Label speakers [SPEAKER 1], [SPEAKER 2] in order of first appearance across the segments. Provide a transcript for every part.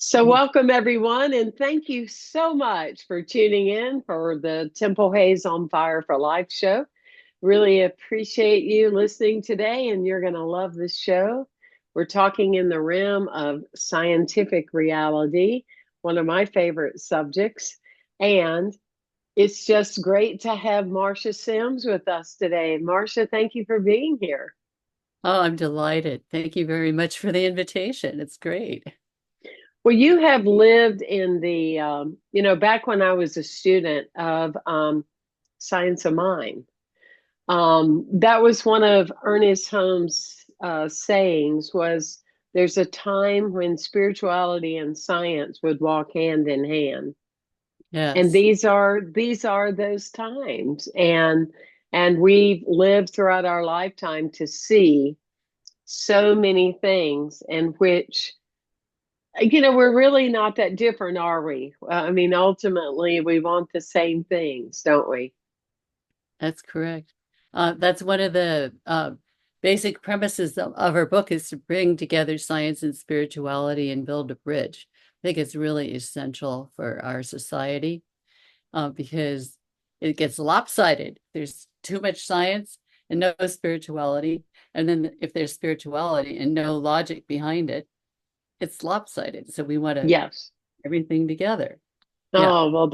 [SPEAKER 1] So, welcome everyone, and thank you so much for tuning in for the Temple Hayes on Fire for Life show. Really appreciate you listening today, and you're going to love this show. We're talking in the realm of scientific reality, one of my favorite subjects, and it's just great to have Marsha Sims with us today. Marsha, thank you for being here.
[SPEAKER 2] Oh, I'm delighted. Thank you very much for the invitation. It's great.
[SPEAKER 1] Well, you have lived in the, back when I was a student of Science of Mind. That was one of Ernest Holmes' sayings was there's a time when spirituality and science would walk hand in hand. And
[SPEAKER 2] Yes,
[SPEAKER 1] these are those times. And we've lived throughout our lifetime to see so many things in which we're really not that different, are we? I mean, ultimately, we want the same things, don't we?
[SPEAKER 2] that's correct. That's one of the basic premises of our book is to bring together science and spirituality and build a bridge. I think it's really essential for our society because it gets lopsided. There's too much science and no spirituality. And then if there's spirituality and no logic behind it, it's lopsided. So we want to
[SPEAKER 1] Yes.
[SPEAKER 2] everything together. Yeah.
[SPEAKER 1] Oh, well,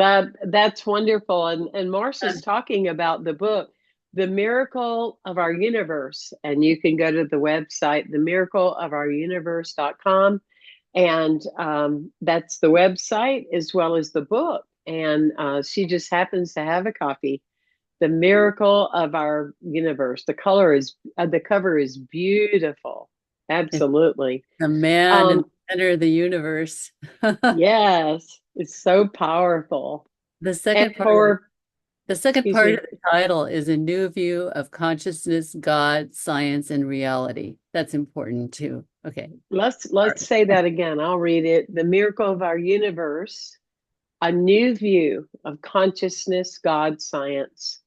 [SPEAKER 1] that's wonderful. And Marsha's talking about the book, The Miracle of Our Universe. And you can go to the website, themiracleofouruniverse.com. And that's the website as well as the book. And she just happens to have a copy. The Miracle of Our Universe. The cover is beautiful.
[SPEAKER 2] It's
[SPEAKER 1] Absolutely.
[SPEAKER 2] the man in the
[SPEAKER 1] Um,
[SPEAKER 2] center of the universe.
[SPEAKER 1] yes, it's so powerful.
[SPEAKER 2] The
[SPEAKER 1] And
[SPEAKER 2] second part of
[SPEAKER 1] for,
[SPEAKER 2] the second
[SPEAKER 1] excuse
[SPEAKER 2] part
[SPEAKER 1] me,
[SPEAKER 2] of the title is a new view of consciousness, God, science, and reality. That's important too. Okay. All
[SPEAKER 1] let's
[SPEAKER 2] right.
[SPEAKER 1] say that again. I'll read it. The Miracle of Our Universe, a new view of consciousness, God, science,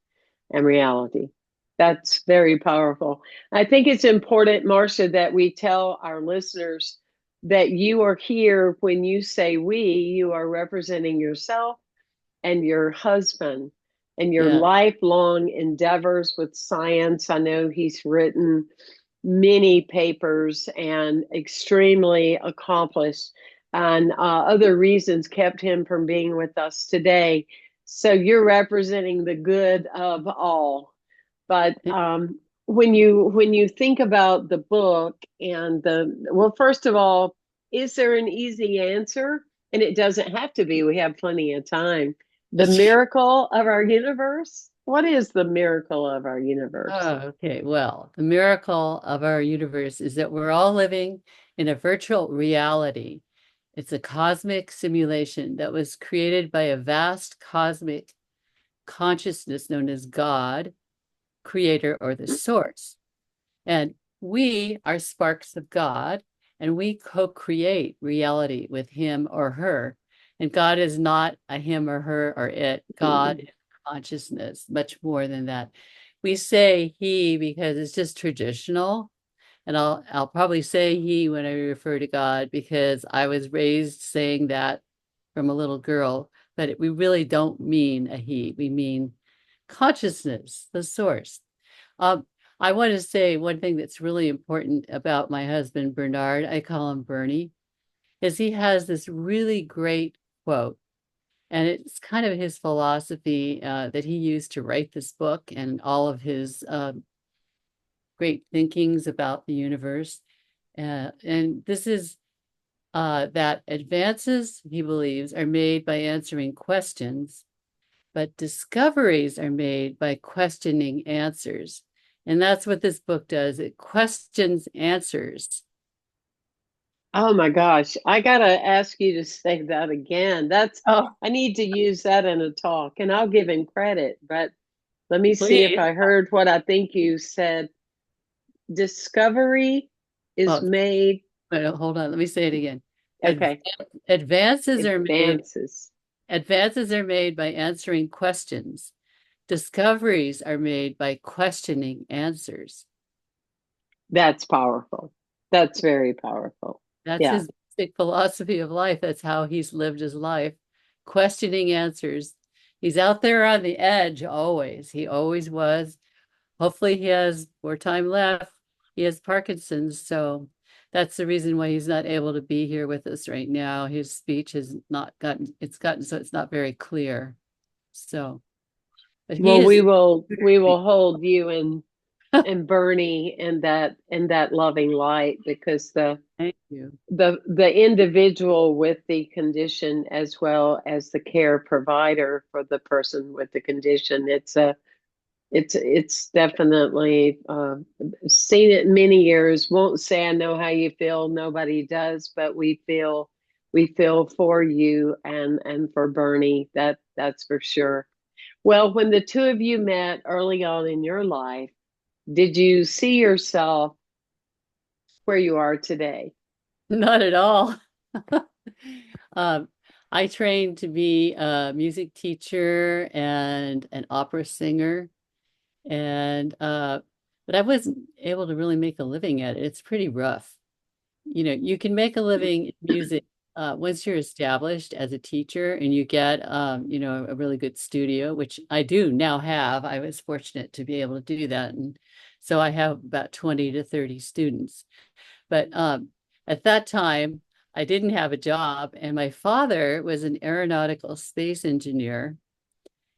[SPEAKER 1] and reality. That's very powerful. I think it's important, Marsha, that we tell our listeners that you are here when you say we, you are representing yourself and your husband and your
[SPEAKER 2] Yeah.
[SPEAKER 1] lifelong endeavors with science. I know he's written many papers and extremely accomplished, and other reasons kept him from being with us today. So you're representing the good of all. But when you think about the book and first of all, is there an easy answer? And it doesn't have to be. We have plenty of time. The miracle of our universe. What is the miracle of our universe?
[SPEAKER 2] Oh, okay. Well, the miracle of our universe is that we're all living in a virtual reality. It's a cosmic simulation that was created by a vast cosmic consciousness known as God, creator, or the source. And we are sparks of God, and we co-create reality with him or her. And God is not a him or her or it. God is consciousness, much more than that. We say he because it's just traditional. And I'll probably say he when I refer to God because I was raised saying that from a little girl, but we really don't mean a he. We mean consciousness, the source. Um, I want to say one thing that's really important about my husband, Bernard, I call him Bernie, is he has this really great quote. And it's kind of his philosophy that he used to write this book and all of his great thinkings about the universe. And this is that advances, he believes, are made by answering questions, but discoveries are made by questioning answers. And that's what this book does. It questions answers.
[SPEAKER 1] Oh my gosh, I gotta ask you to say that again.
[SPEAKER 2] Oh,
[SPEAKER 1] I need to use that in a talk, and I'll give him credit, but let me see if
[SPEAKER 2] please.
[SPEAKER 1] I heard what I think you said. Discovery is
[SPEAKER 2] Well,
[SPEAKER 1] made,
[SPEAKER 2] hold on. Let me say it again. Ad-
[SPEAKER 1] okay,
[SPEAKER 2] advances are made.
[SPEAKER 1] advances.
[SPEAKER 2] Advances are made by answering questions. Discoveries are made by questioning answers.
[SPEAKER 1] That's powerful. That's very powerful.
[SPEAKER 2] That's
[SPEAKER 1] Yeah.
[SPEAKER 2] his basic philosophy of life. That's how he's lived his life, questioning answers. He's out there on the edge always. He always was. Hopefully, he has more time left. He has Parkinson's, so that's the reason why he's not able to be here with us right now. His speech has not gotten, it's gotten so it's not very clear. So, but he
[SPEAKER 1] Well,
[SPEAKER 2] is.
[SPEAKER 1] we will hold you and Bernie in that loving light, because
[SPEAKER 2] Thank you.
[SPEAKER 1] the individual with the condition as well as the care provider for the person with the condition, it's definitely seen it in many years. Won't say I know how you feel, nobody does, but we feel for you and for Bernie, that's for sure. Well, when the two of you met early on in your life, did you see yourself where you are today?
[SPEAKER 2] Not at all. Um, I trained to be a music teacher and an opera singer, and but I wasn't able to really make a living at it. It's pretty rough. You can make a living in music once you're established as a teacher and you get a really good studio, which I do now have. I was fortunate to be able to do that. And so I have about 20 to 30 students. But at that time, I didn't have a job, and my father was an aeronautical space engineer,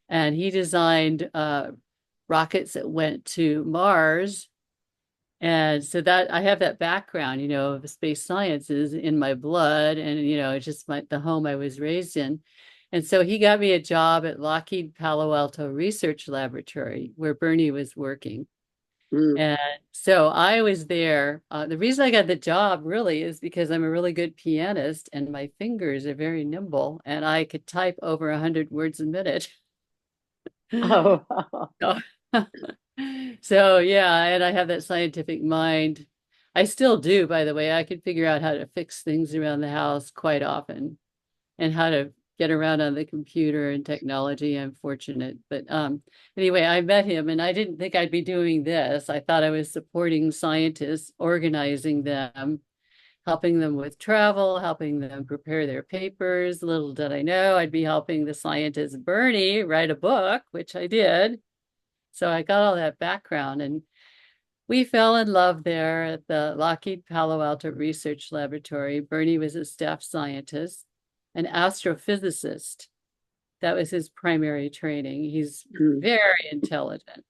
[SPEAKER 2] and he designed rockets that went to Mars. And so that I have that background, of space sciences in my blood, and it's just the home I was raised in. And so he got me a job at Lockheed Palo Alto Research Laboratory, where Bernie was working.
[SPEAKER 1] Mm.
[SPEAKER 2] And so I was there. The reason I got the job really is because I'm a really good pianist and my fingers are very nimble and I could type over 100 words a minute.
[SPEAKER 1] Oh,
[SPEAKER 2] So, so yeah, and I have that scientific mind. I still do, by the way. I can figure out how to fix things around the house quite often and how to get around on the computer and technology. I'm fortunate. But anyway, I met him and I didn't think I'd be doing this. I thought I was supporting scientists, organizing them, helping them with travel, helping them prepare their papers. Little did I know I'd be helping the scientist Bernie write a book, which I did. So I got all that background and we fell in love there at the Lockheed Palo Alto Research Laboratory. Bernie was a staff scientist, an astrophysicist. That was his primary training. He's
[SPEAKER 1] mm.
[SPEAKER 2] very intelligent,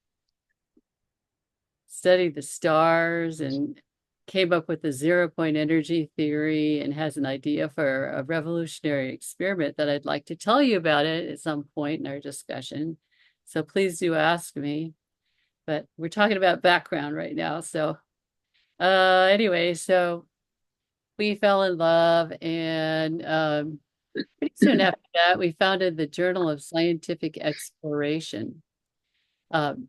[SPEAKER 2] studied the stars and came up with the zero-point energy theory and has an idea for a revolutionary experiment that I'd like to tell you about it at some point in our discussion. So please do ask me. But we're talking about background right now. So anyway, so we fell in love and pretty soon after that, we founded the Journal of Scientific Exploration. Um,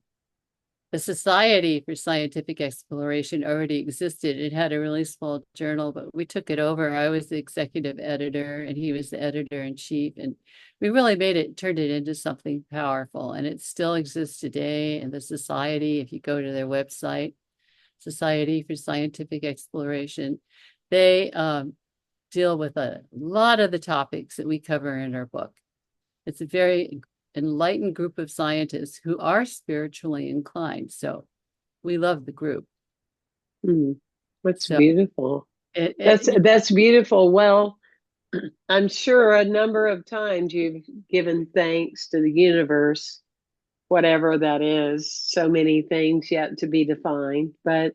[SPEAKER 2] the Society for Scientific Exploration already existed. It had a really small journal, but we took it over. I was the executive editor and he was the editor in chief. And we really turned it into something powerful. And it still exists today in the society. If you go to their website, Society for Scientific Exploration, they deal with a lot of the topics that we cover in our book. It's a very enlightened group of scientists who are spiritually inclined. So we love the group.
[SPEAKER 1] Mm. That's
[SPEAKER 2] So
[SPEAKER 1] beautiful.
[SPEAKER 2] yeah,
[SPEAKER 1] That's beautiful. Well, I'm sure a number of times you've given thanks to the universe, whatever that is. So many things yet to be defined, but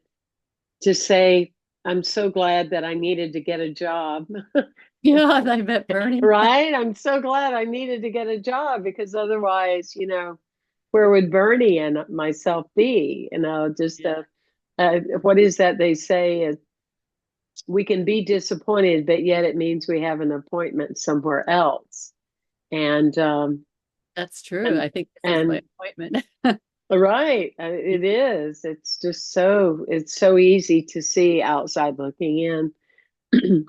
[SPEAKER 1] to say, I'm so glad that I needed to get a job.
[SPEAKER 2] yeah, I met Bernie.
[SPEAKER 1] Right? I'm so glad I needed to get a job, because otherwise, where would Bernie and myself be? Just
[SPEAKER 2] Yeah,
[SPEAKER 1] what is that they say? We can be disappointed, but yet it means we have an appointment somewhere else. And
[SPEAKER 2] that's true.
[SPEAKER 1] and
[SPEAKER 2] I think this is my
[SPEAKER 1] and
[SPEAKER 2] appointment.
[SPEAKER 1] right, it is. It's just it's so easy to see outside looking in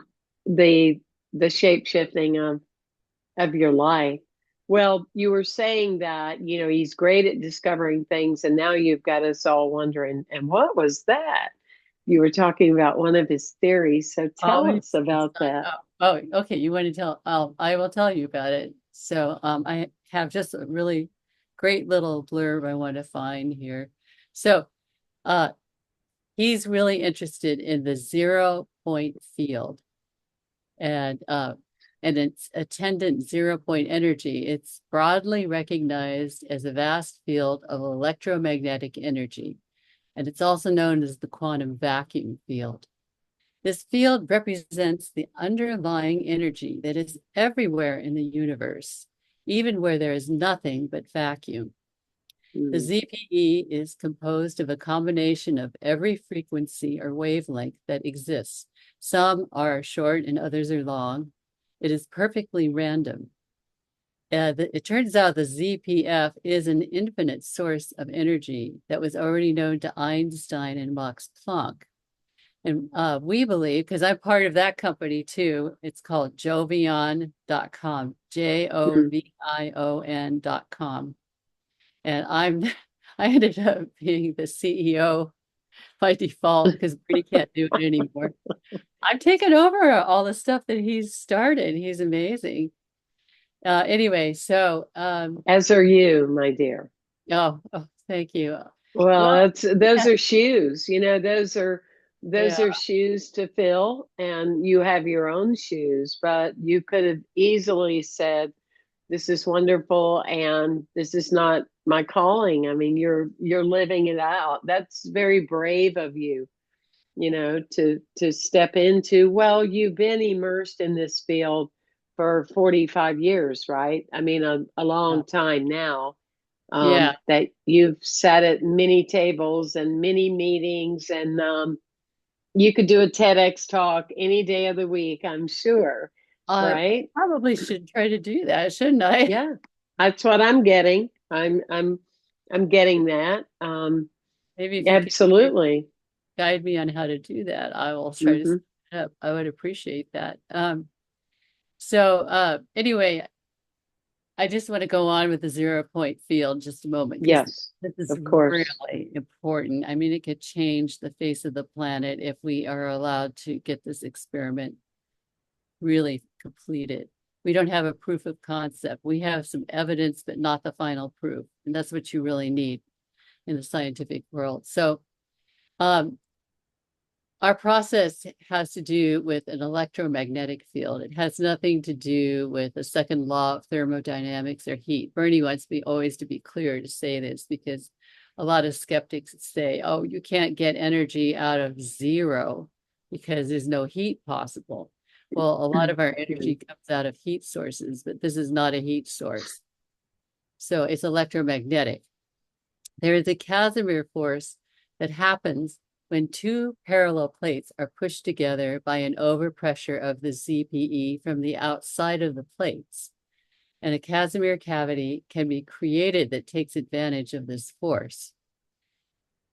[SPEAKER 1] the the shape shifting of your life. Well, you were saying that, he's great at discovering things, and now you've got us all wondering, and what was that? You were talking about one of his theories, so
[SPEAKER 2] Oh,
[SPEAKER 1] tell us about that.
[SPEAKER 2] okay. You want to tell? I will tell you about it. So, I have just a really great little blurb I want to find here. So, uh, he's really interested in the 0 point field and its attendant 0 point energy. It's broadly recognized as a vast field of electromagnetic energy, and it's also known as the quantum vacuum field. This field represents the underlying energy that is everywhere in the universe, even where there is nothing but vacuum. The
[SPEAKER 1] Mm,
[SPEAKER 2] ZPE is composed of a combination of every frequency or wavelength that exists. Some are short and others are long. It is perfectly random. It turns out the ZPF is an infinite source of energy that was already known to Einstein and Max Planck. And we believe, because I'm part of that company too, it's called jovion.com,
[SPEAKER 1] mm.
[SPEAKER 2] jovion.com. And I ended up being the CEO by default because Brady can't do it anymore. I'm taking over all the stuff that he's started. He's amazing. Anyway, so
[SPEAKER 1] As are you, my dear.
[SPEAKER 2] thank you.
[SPEAKER 1] Well,
[SPEAKER 2] Well,
[SPEAKER 1] those
[SPEAKER 2] yeah,
[SPEAKER 1] are shoes. Those
[SPEAKER 2] yeah.
[SPEAKER 1] are shoes to fill, and you have your own shoes, but you could have easily said, this is wonderful and this is not my calling. I mean, you're living it out. That's very brave of you, to step into. Well, you've been immersed in this field for 45 years, right? I mean, a long time now,
[SPEAKER 2] Yeah.
[SPEAKER 1] that you've sat at many tables and many meetings, and you could do a TEDx talk any day of the week, I'm sure,
[SPEAKER 2] I
[SPEAKER 1] right?
[SPEAKER 2] probably should try to do that, shouldn't I?
[SPEAKER 1] Yeah, that's what I'm getting. I'm getting that.
[SPEAKER 2] Maybe if you could
[SPEAKER 1] Absolutely.
[SPEAKER 2] guide me on how to do that, I will try to set
[SPEAKER 1] Hmm.
[SPEAKER 2] it up. I would appreciate that. So anyway, I just want to go on with the 0 point field just a moment because
[SPEAKER 1] Yes,
[SPEAKER 2] this is
[SPEAKER 1] of course.
[SPEAKER 2] really important. I mean, it could change the face of the planet if we are allowed to get this experiment really completed. We don't have a proof of concept. We have some evidence, but not the final proof. And that's what you really need in the scientific world. So um, our process has to do with an electromagnetic field. It has nothing to do with the second law of thermodynamics or heat. Bernie wants me always to be clear to say this because a lot of skeptics say, oh, you can't get energy out of zero because there's no heat possible. Well, a lot of our energy comes out of heat sources, but this is not a heat source. So it's electromagnetic. There is a Casimir force that happens when two parallel plates are pushed together by an overpressure of the ZPE from the outside of the plates. And a Casimir cavity can be created that takes advantage of this force.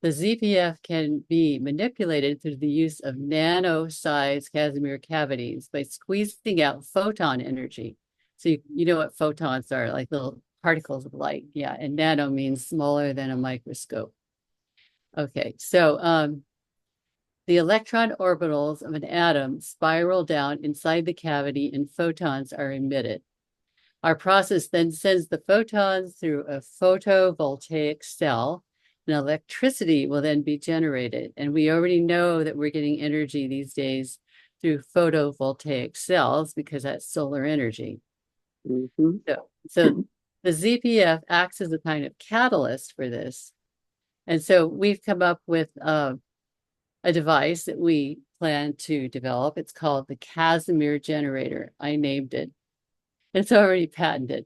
[SPEAKER 2] The ZPF can be manipulated through the use of nano-sized Casimir cavities by squeezing out photon energy. So you know what photons are, like little particles of light. Yeah, and nano means smaller than a microscope. Okay, so the electron orbitals of an atom spiral down inside the cavity and photons are emitted. Our process then sends the photons through a photovoltaic cell, and electricity will then be generated. And we already know that we're getting energy these days through photovoltaic cells because that's solar energy.
[SPEAKER 1] Hmm.
[SPEAKER 2] So the ZPF acts as a kind of catalyst for this. And so we've come up with a device that we plan to develop. It's called the Casimir generator. I named it. It's already patented.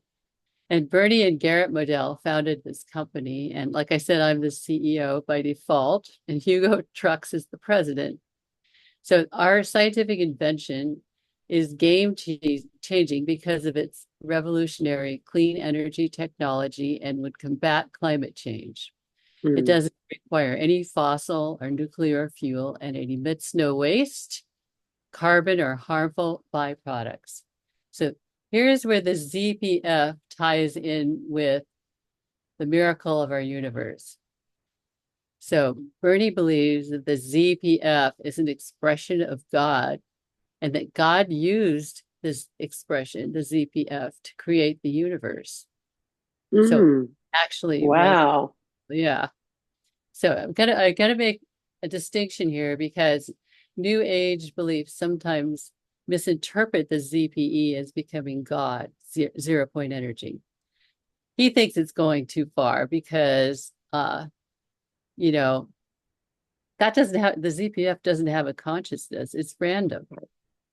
[SPEAKER 2] And Bernie and Garrett Modell founded this company. And like I said, I'm the CEO by default, and Hugo Trucks is the president. So our scientific invention is game changing because of its revolutionary clean energy technology and would combat climate change. It
[SPEAKER 1] Mm.
[SPEAKER 2] doesn't require any fossil or nuclear fuel, and it emits no waste, carbon, or harmful byproducts. So here's where the ZPF ties in with the miracle of our universe. So Bernie believes that the ZPF is an expression of God and that God used this expression, the ZPF, to create the universe. So
[SPEAKER 1] Mm,
[SPEAKER 2] actually, really,
[SPEAKER 1] wow.
[SPEAKER 2] yeah. So I gotta make a distinction here because New Age beliefs sometimes misinterpret the ZPE as becoming God, zero point energy. He thinks it's going too far because you know, that doesn't have the ZPF doesn't have a consciousness. It's random.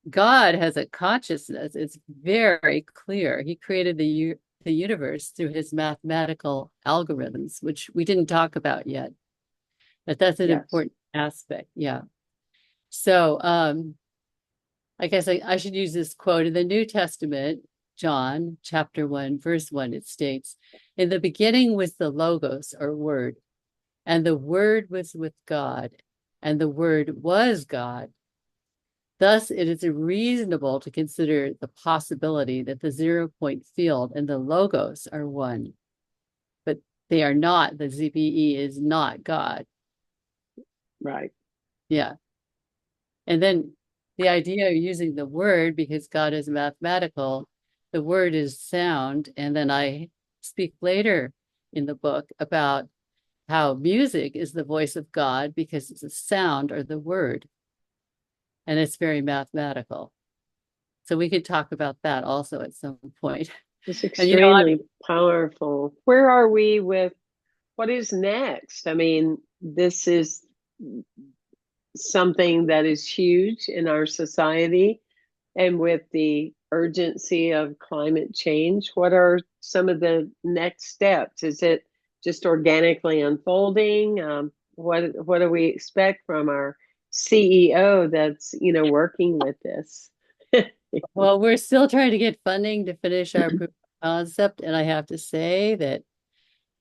[SPEAKER 2] God has a consciousness. It's very clear. He created the universe through his mathematical algorithms, which we didn't talk about yet, but that's an
[SPEAKER 1] Yes.
[SPEAKER 2] important aspect. Yeah. So I guess I should use this quote in the New Testament, John chapter 1, verse 1. It states, "In the beginning was the Logos or Word, and the Word was with God, and the Word was God. Thus, it is reasonable to consider the possibility that the 0 point field and the Logos are one, but they are not. The ZBE is not God."
[SPEAKER 1] Right.
[SPEAKER 2] Yeah. And then the idea of using the word, because God is mathematical, the word is sound. And then I speak later in the book about how music is the voice of God because it's a sound or the word, and it's very mathematical. So we could talk about that also at some point.
[SPEAKER 1] It's
[SPEAKER 2] And you know, I'm
[SPEAKER 1] extremely powerful. Where are we with what is next? I mean, this is something that is huge in our society. And with the urgency of climate change, what are some of the next steps? Is it just organically unfolding? What do we expect from our CEO that's working with this?
[SPEAKER 2] well, we're still trying to get funding to finish our proof of concept, and I have to say that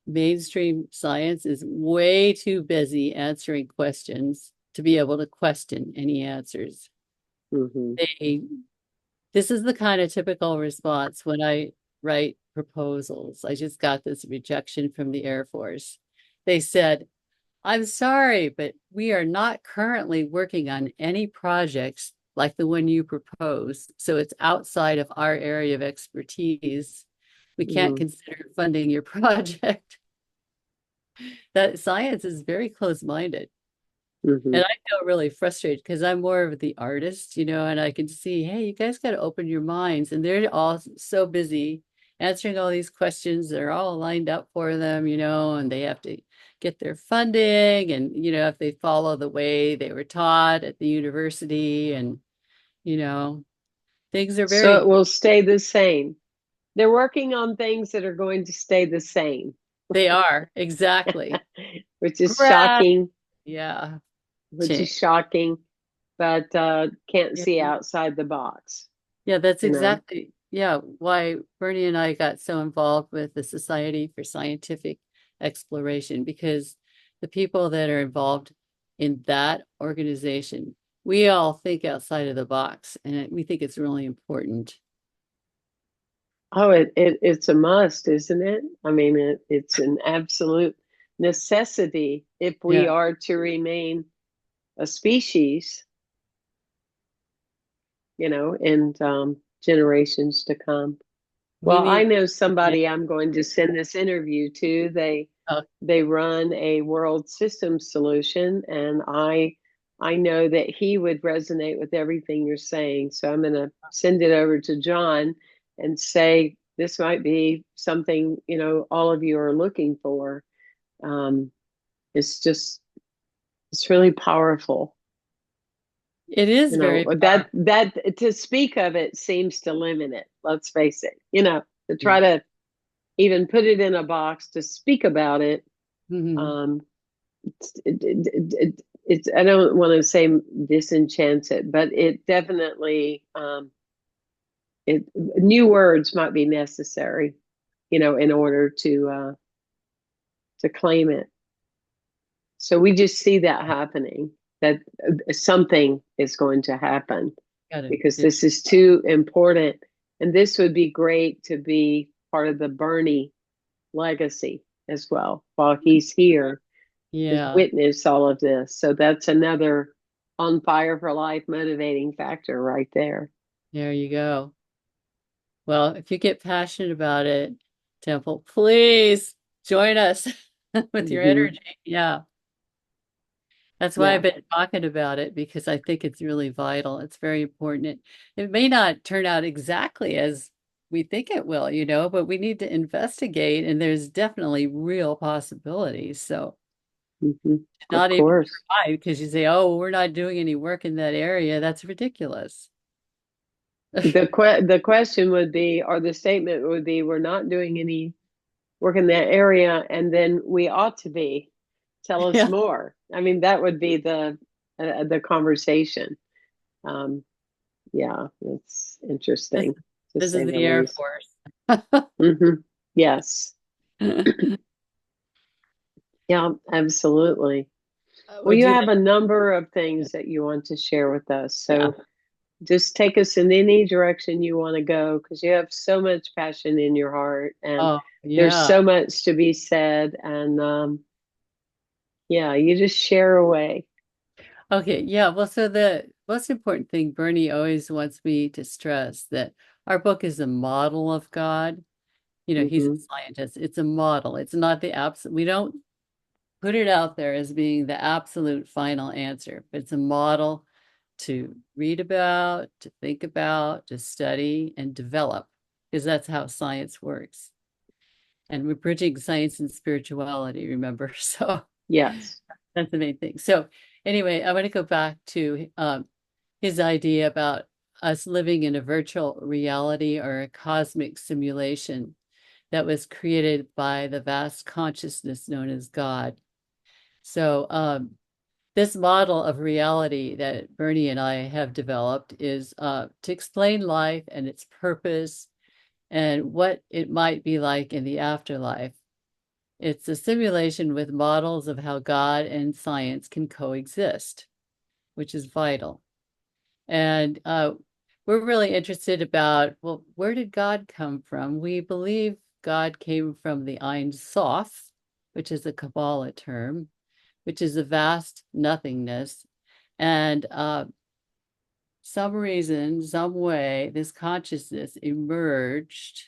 [SPEAKER 2] mainstream science is way too busy answering questions to be able to question any answers.
[SPEAKER 1] Hmm.
[SPEAKER 2] They, this is the kind of typical response when I write proposals. I just got this rejection from the Air Force. They said, "I'm sorry, but we are not currently working on any projects like the one you proposed. So it's outside of our area of expertise. We can't
[SPEAKER 1] Mm-hmm.
[SPEAKER 2] consider funding your project." That science is very close-minded.
[SPEAKER 1] Mm-hmm.
[SPEAKER 2] And I feel really frustrated because I'm more of the artist, and I can see, hey, you guys got to open your minds. And they're all so busy answering all these questions. They're all lined up for them, and they have to get their funding. And, if they follow the way they were taught at the university, and, you know, things are
[SPEAKER 1] So
[SPEAKER 2] very,
[SPEAKER 1] it will stay the same. They're working on things that are going to stay the same,
[SPEAKER 2] they are exactly.
[SPEAKER 1] which is
[SPEAKER 2] Correct.
[SPEAKER 1] shocking,
[SPEAKER 2] Yeah.
[SPEAKER 1] which is shocking, but can't
[SPEAKER 2] Yeah.
[SPEAKER 1] see outside the box,
[SPEAKER 2] Yeah, that's
[SPEAKER 1] you know.
[SPEAKER 2] exactly, yeah, why Bernie and I got so involved with the Society for Scientific Exploration, because the people that are involved in that organization, we all think outside of the box, and we think it's really important.
[SPEAKER 1] Oh, it's a must, isn't it? I mean, it's an absolute necessity if we
[SPEAKER 2] Yeah,
[SPEAKER 1] are to remain a species, and generations to come.
[SPEAKER 2] we
[SPEAKER 1] Well, I
[SPEAKER 2] need,
[SPEAKER 1] know
[SPEAKER 2] yeah,
[SPEAKER 1] somebody I'm going to send this interview to.
[SPEAKER 2] oh,
[SPEAKER 1] They run a world systems solution, and I know that he would resonate with everything you're saying. So I'm going to send it over to John and say this might be something all of you are looking for. Um, it's just it's really powerful.
[SPEAKER 2] it is very
[SPEAKER 1] That
[SPEAKER 2] powerful.
[SPEAKER 1] that to speak of it seems to limit it. Let's face it. To
[SPEAKER 2] Yeah.
[SPEAKER 1] try to even put it in a box to speak about it.
[SPEAKER 2] Mhm.
[SPEAKER 1] Um, it's I don't want to say disenchants it, but it definitely it new words might be necessary, in order to claim it. So we just see that happening, that something is going to happen
[SPEAKER 2] Got it.
[SPEAKER 1] because
[SPEAKER 2] Yeah.
[SPEAKER 1] this is too important, and this would be great to be part of the Bernie legacy as well while he's here.
[SPEAKER 2] Yeah,
[SPEAKER 1] witness all of this. So that's another on fire for life motivating factor right there.
[SPEAKER 2] there you go. Well, if you get passionate about it, Temple, please join us with your
[SPEAKER 1] Hmm.
[SPEAKER 2] energy. Yeah. That's why I've
[SPEAKER 1] Yeah.
[SPEAKER 2] been talking about it because I think it's really vital. It's very important. It may not turn out exactly as we think it will, but we need to investigate, and there's definitely real possibilities. So
[SPEAKER 1] Hmm. Of
[SPEAKER 2] not even
[SPEAKER 1] course.
[SPEAKER 2] try because you say, "Oh, we're not doing any work in that area." That's ridiculous.
[SPEAKER 1] The question would be, or the statement would be, we're not doing any work in that area, and then we ought to be. Tell us
[SPEAKER 2] Yeah,
[SPEAKER 1] more. I mean, that would be the conversation. Um, yeah, it's
[SPEAKER 2] this
[SPEAKER 1] interesting to
[SPEAKER 2] this is
[SPEAKER 1] say the
[SPEAKER 2] the Air
[SPEAKER 1] least.
[SPEAKER 2] Force.
[SPEAKER 1] Hmm. Yes. Yeah, absolutely. Well,
[SPEAKER 2] Would
[SPEAKER 1] you
[SPEAKER 2] you
[SPEAKER 1] have
[SPEAKER 2] like?
[SPEAKER 1] a number of things that you want to share with us.
[SPEAKER 2] Yeah.
[SPEAKER 1] So just take us in any direction you want to go because you have so much passion in your heart and
[SPEAKER 2] Oh,
[SPEAKER 1] there's
[SPEAKER 2] yeah.
[SPEAKER 1] so much to be said. And yeah, you just share away.
[SPEAKER 2] Okay, yeah. Well, so the most important thing Bernie always wants me to stress that our book is a model of God. He's a
[SPEAKER 1] Hmm.
[SPEAKER 2] scientist. It's a model. It's not the absolute. We don't put it out there as being the absolute final answer, but it's a model to read about, to think about, to study and develop, because that's how science works. And we're bridging science and spirituality, remember? So
[SPEAKER 1] Yes.
[SPEAKER 2] that's the main thing. So anyway, I want to go back to his idea about us living in a virtual reality or a cosmic simulation that was created by the vast consciousness known as God. So this model of reality that Bernie and I have developed is to explain life and its purpose and what it might be like in the afterlife. It's a simulation with models of how God and science can coexist, which is vital. And we're really interested about, well, where did God come from? We believe God came from the Ein Sof, which is a Kabbalah term, which is a vast nothingness. And some reason, some way, this consciousness emerged.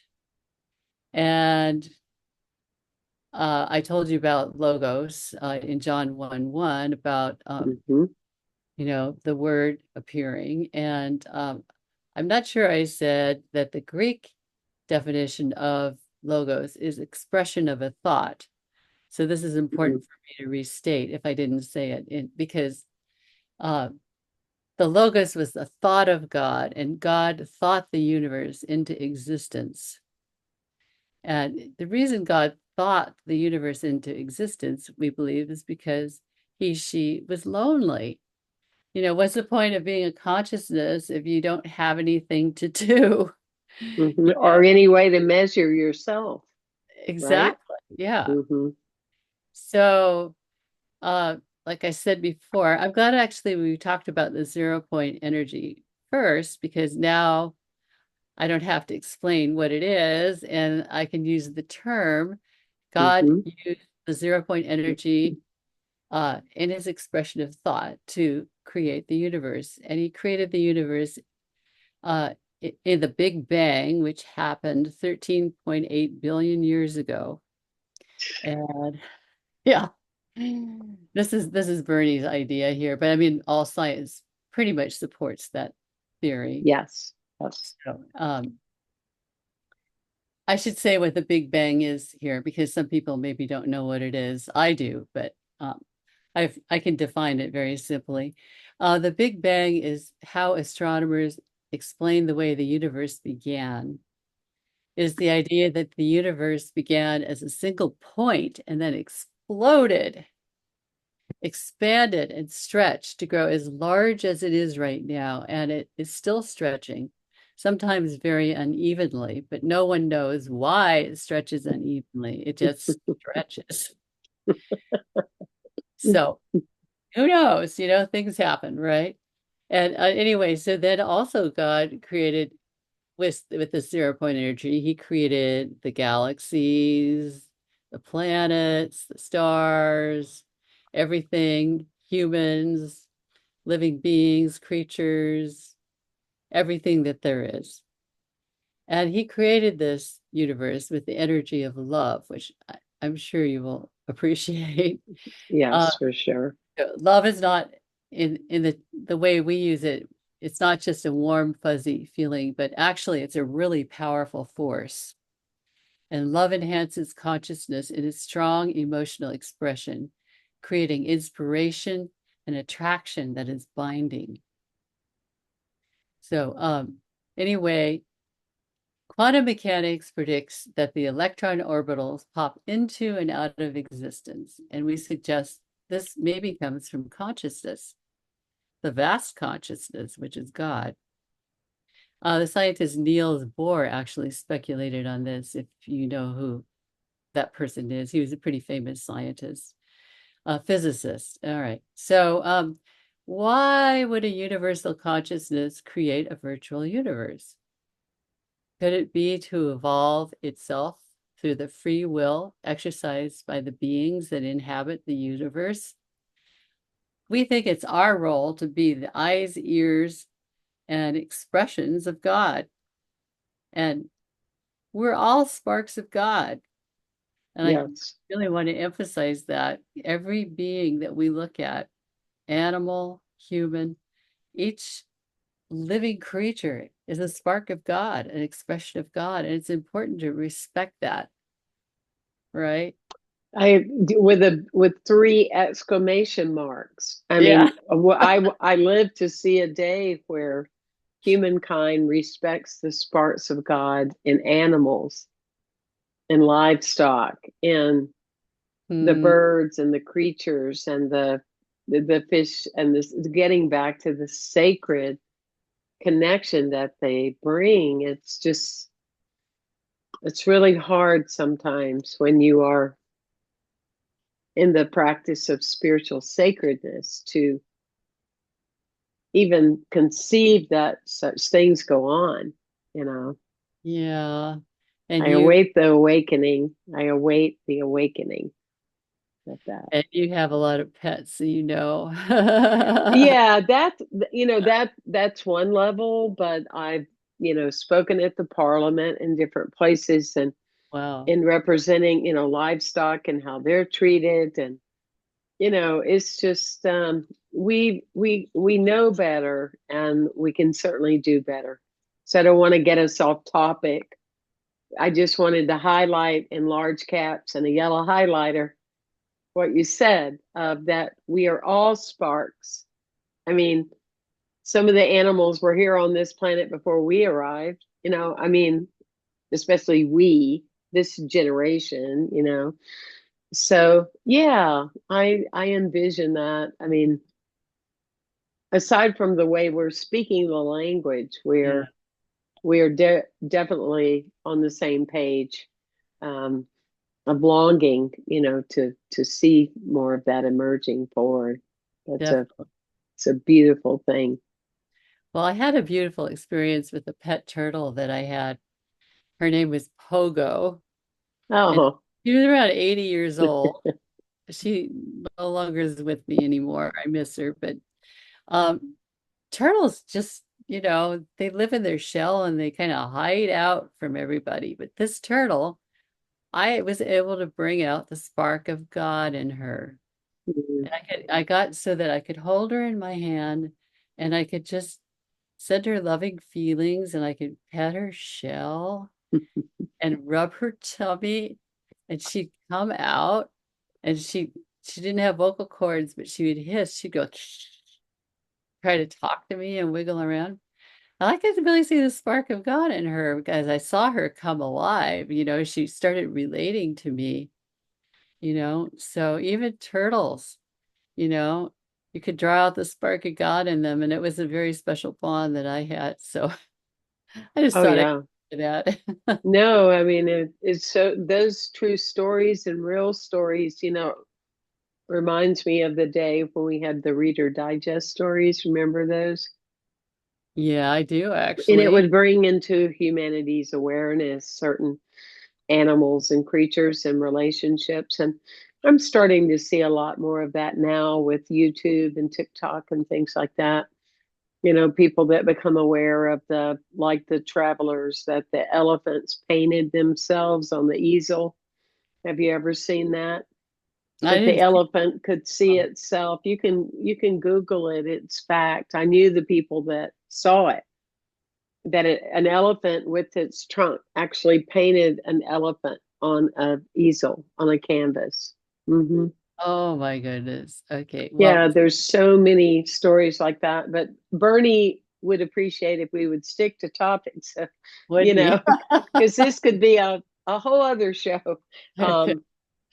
[SPEAKER 2] And I told you about logos in John 1:1 about
[SPEAKER 1] Hmm.
[SPEAKER 2] the word appearing. And I'm not sure I said that the Greek definition of logos is expression of a thought. So this is
[SPEAKER 1] Hmm.
[SPEAKER 2] important for me to restate if I didn't say it because uh, the logos was the thought of God, and God thought the universe into existence. And the reason God thought the universe into existence, we believe, is because she was lonely. What's the point of being a consciousness if you don't have anything to do?
[SPEAKER 1] Hmm.
[SPEAKER 2] You
[SPEAKER 1] Or any way to measure yourself, right?
[SPEAKER 2] Exactly. Yeah.
[SPEAKER 1] Hmm.
[SPEAKER 2] So, uh, like I said before, I'm glad actually we talked about the 0 point energy first because now I don't have to explain what it is, and I can use the term. God
[SPEAKER 1] Hmm.
[SPEAKER 2] used the 0 point energy in his expression of thought to create the universe, and he created the universe uh, in the Big Bang, which happened 13.8 billion years ago. And yeah, this is Bernie's idea here, but I mean, all science pretty much supports that theory.
[SPEAKER 1] Yes. Yes.
[SPEAKER 2] So, I should say what the Big Bang is here because some people maybe don't know what it is. I do, but I can define it very simply. The Big Bang is how astronomers explain the way the universe began. Is the idea that the universe began as a single point and then exploded, expanded, and stretched to grow as large as it is right now. And it is still stretching, sometimes very unevenly, but no one knows why it stretches unevenly. It just stretches. So who knows? Things happen, right? And anyway, so then also God created with the 0 point energy, he created the galaxies, the planets, the stars, everything, humans, living beings, creatures, everything that there is. And he created this universe with the energy of love, which I'm sure you will appreciate. Uh,
[SPEAKER 1] Yes, for sure.
[SPEAKER 2] love is not in the way we use it. It's not just a warm, fuzzy feeling, but actually it's a really powerful force. And love enhances consciousness in a strong emotional expression, creating inspiration and attraction that is binding. So, anyway, quantum mechanics predicts that the electron orbitals pop into and out of existence, and we suggest this maybe comes from consciousness, the vast consciousness, which is God. The scientist Niels Bohr actually speculated on this, if you know who that person is. He was a pretty famous scientist, physicist. All right. So, why would a universal consciousness create a virtual universe? Could it be to evolve itself through the free will exercised by the beings that inhabit the universe? We think it's our role to be the eyes, ears, and expressions of God. And we're all sparks of God. And I
[SPEAKER 1] Yes.
[SPEAKER 2] really want to emphasize that every being that we look at, animal, human, each living creature is a spark of God, an expression of God. And it's important to respect that, right?
[SPEAKER 1] With three exclamation marks. I
[SPEAKER 2] Yeah.
[SPEAKER 1] mean, I live to see a day where humankind respects the sparks of God in animals, in livestock, in the
[SPEAKER 2] Hmm.
[SPEAKER 1] birds and the creatures and the fish, and this getting back to the sacred connection that they bring. It's really hard sometimes when you are in the practice of spiritual sacredness to even conceive that such things go on, you know.
[SPEAKER 2] Yeah. And
[SPEAKER 1] I
[SPEAKER 2] you
[SPEAKER 1] await the awakening. I await the awakening of that.
[SPEAKER 2] and you have a lot of pets, so you know.
[SPEAKER 1] Yeah, that's one level, but I've, spoken at the parliament in different places and
[SPEAKER 2] Wow.
[SPEAKER 1] in representing, livestock and how they're treated. And it's just we know better, and we can certainly do better. So I don't want to get us off topic. I just wanted to highlight in large caps and a yellow highlighter what you said, that we are all sparks. I mean, some of the animals were here on this planet before we arrived, I mean, especially this generation, So yeah, I envision that. I mean, aside from the way we're speaking the language,
[SPEAKER 2] Yeah,
[SPEAKER 1] we are definitely on the same page, um, of longing, to see more of that emerging forward. That's a
[SPEAKER 2] definitely.
[SPEAKER 1] it's a beautiful thing.
[SPEAKER 2] Well, I had a beautiful experience with a pet turtle that I had. Her name was Pogo, and
[SPEAKER 1] Oh,
[SPEAKER 2] she was around 80 years old. She no longer is with me anymore. I miss her, but um, turtles just, they live in their shell and they kind of hide out from everybody. But this turtle, I was able to bring out the spark of God in her.
[SPEAKER 1] mm,
[SPEAKER 2] And I got so that I could hold her in my hand and I could just send her loving feelings and I could pet her shell and rub her tummy and she'd come out and she didn't have vocal cords, but she would hiss. She'd go try to talk to me and wiggle around. I could really see the spark of God in her because I saw her come alive. She started relating to me, So even turtles, you know, you could draw out the spark of God in them, and it was a very special bond that I had. So I just
[SPEAKER 1] oh
[SPEAKER 2] thought I'd
[SPEAKER 1] yeah.
[SPEAKER 2] do that.
[SPEAKER 1] No, I mean, it's so those true stories and real stories, reminds me of the day when we had the Reader Digest stories. Remember those?
[SPEAKER 2] Yeah, I do
[SPEAKER 1] And it
[SPEAKER 2] actually.
[SPEAKER 1] would bring into humanity's awareness certain animals and creatures and relationships. And I'm starting to see a lot more of that now with YouTube and TikTok and things like that. You know, people that become aware of the, like the travelers, that the elephants painted themselves on the easel. Have you ever seen that?
[SPEAKER 2] I
[SPEAKER 1] That the
[SPEAKER 2] didn't see.
[SPEAKER 1] elephant could see itself. You can Google it. It's fact. I knew the people that saw it. That an elephant with its trunk actually painted an elephant on a easel on a canvas. Hmm.
[SPEAKER 2] Oh my goodness. Okay. Well,
[SPEAKER 1] Yeah, there's so many stories like that. But Bernie would appreciate if we would stick to topics,
[SPEAKER 2] would
[SPEAKER 1] you
[SPEAKER 2] be.
[SPEAKER 1] know, because this could be a whole other show. Um,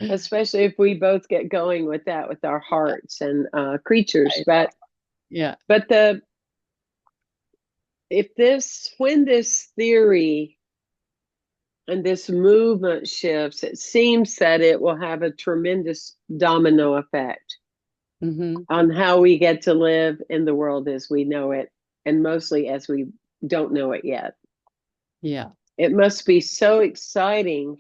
[SPEAKER 1] Especially if we both get going with that with our hearts and creatures.
[SPEAKER 2] I know.
[SPEAKER 1] But
[SPEAKER 2] Yeah.
[SPEAKER 1] the if this when this theory and this movement shifts, it seems that it will have a tremendous domino effect
[SPEAKER 2] Hmm.
[SPEAKER 1] on how we get to live in the world as we know it, and mostly as we don't know it yet.
[SPEAKER 2] Yeah.
[SPEAKER 1] It must be so exciting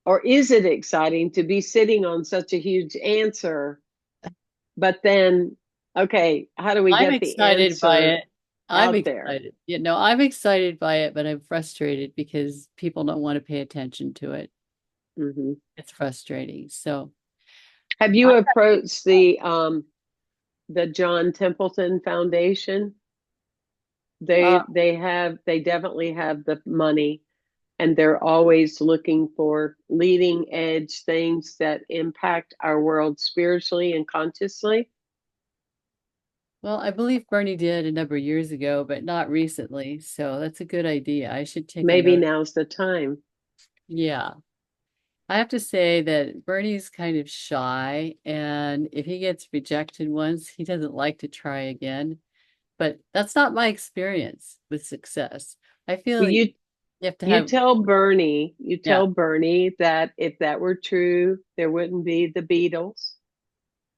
[SPEAKER 1] or is it exciting to be sitting on such a huge answer, but then, okay, how do we
[SPEAKER 2] I'm
[SPEAKER 1] get the
[SPEAKER 2] excited by
[SPEAKER 1] answer
[SPEAKER 2] it. I'm
[SPEAKER 1] out there?
[SPEAKER 2] excited. You know, I'm excited by it, but I'm frustrated because people don't want to pay attention to it.
[SPEAKER 1] Hmm.
[SPEAKER 2] It's frustrating. So
[SPEAKER 1] Have
[SPEAKER 2] I,
[SPEAKER 1] you approached the John Templeton Foundation?
[SPEAKER 2] uh,
[SPEAKER 1] They definitely have the money, and they're always looking for leading edge things that impact our world spiritually and consciously.
[SPEAKER 2] well, I believe Bernie did a number of years ago, but not recently. So that's a good idea. I should take a
[SPEAKER 1] Maybe
[SPEAKER 2] note.
[SPEAKER 1] now's the time.
[SPEAKER 2] Yeah. I have to say that Bernie's kind of shy, and if he gets rejected once, he doesn't like to try again. But that's not my experience with success. I feel you
[SPEAKER 1] You
[SPEAKER 2] have to
[SPEAKER 1] you
[SPEAKER 2] have,
[SPEAKER 1] tell
[SPEAKER 2] yeah,
[SPEAKER 1] Bernie that if that were true, there wouldn't be the Beatles.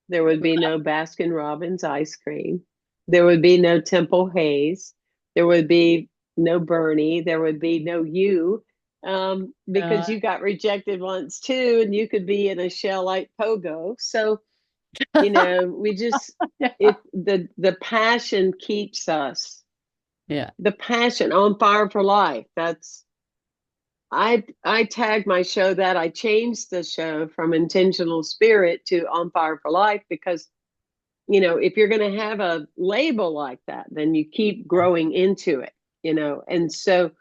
[SPEAKER 1] There would be no Baskin Robbins ice cream. There would be no Temple Hayes. There would be no Bernie. There would be no you,
[SPEAKER 2] uh,
[SPEAKER 1] because you got rejected once too, and you could be in a shell like Pogo. So, we just
[SPEAKER 2] yeah,
[SPEAKER 1] it the passion keeps us.
[SPEAKER 2] yeah.
[SPEAKER 1] The passion on fire for life. I tagged my show that. I changed the show from Intentional Spirit to On Fire for Life because if you're going to have a label like that, then you keep growing into it, and so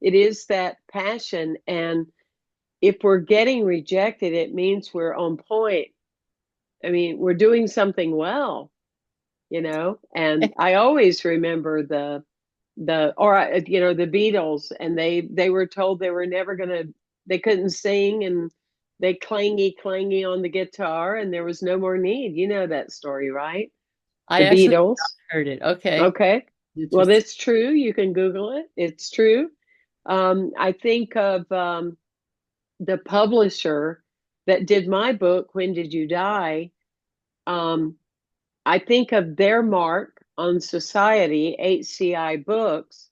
[SPEAKER 1] it is that passion. And if we're getting rejected, it means we're on point. I mean, we're doing something well, and I always remember the Beatles, and they were told they couldn't sing, and they clangy on the guitar, and there was no more need. You know that story, right?
[SPEAKER 2] I
[SPEAKER 1] The
[SPEAKER 2] actually
[SPEAKER 1] Beatles.
[SPEAKER 2] heard it. Okay.
[SPEAKER 1] Okay. Well,
[SPEAKER 2] Interesting.
[SPEAKER 1] that's true. You can Google it. It's true. I think of the publisher that did my book, When Did You Die? Um, I think of their mark on society, HCI Books,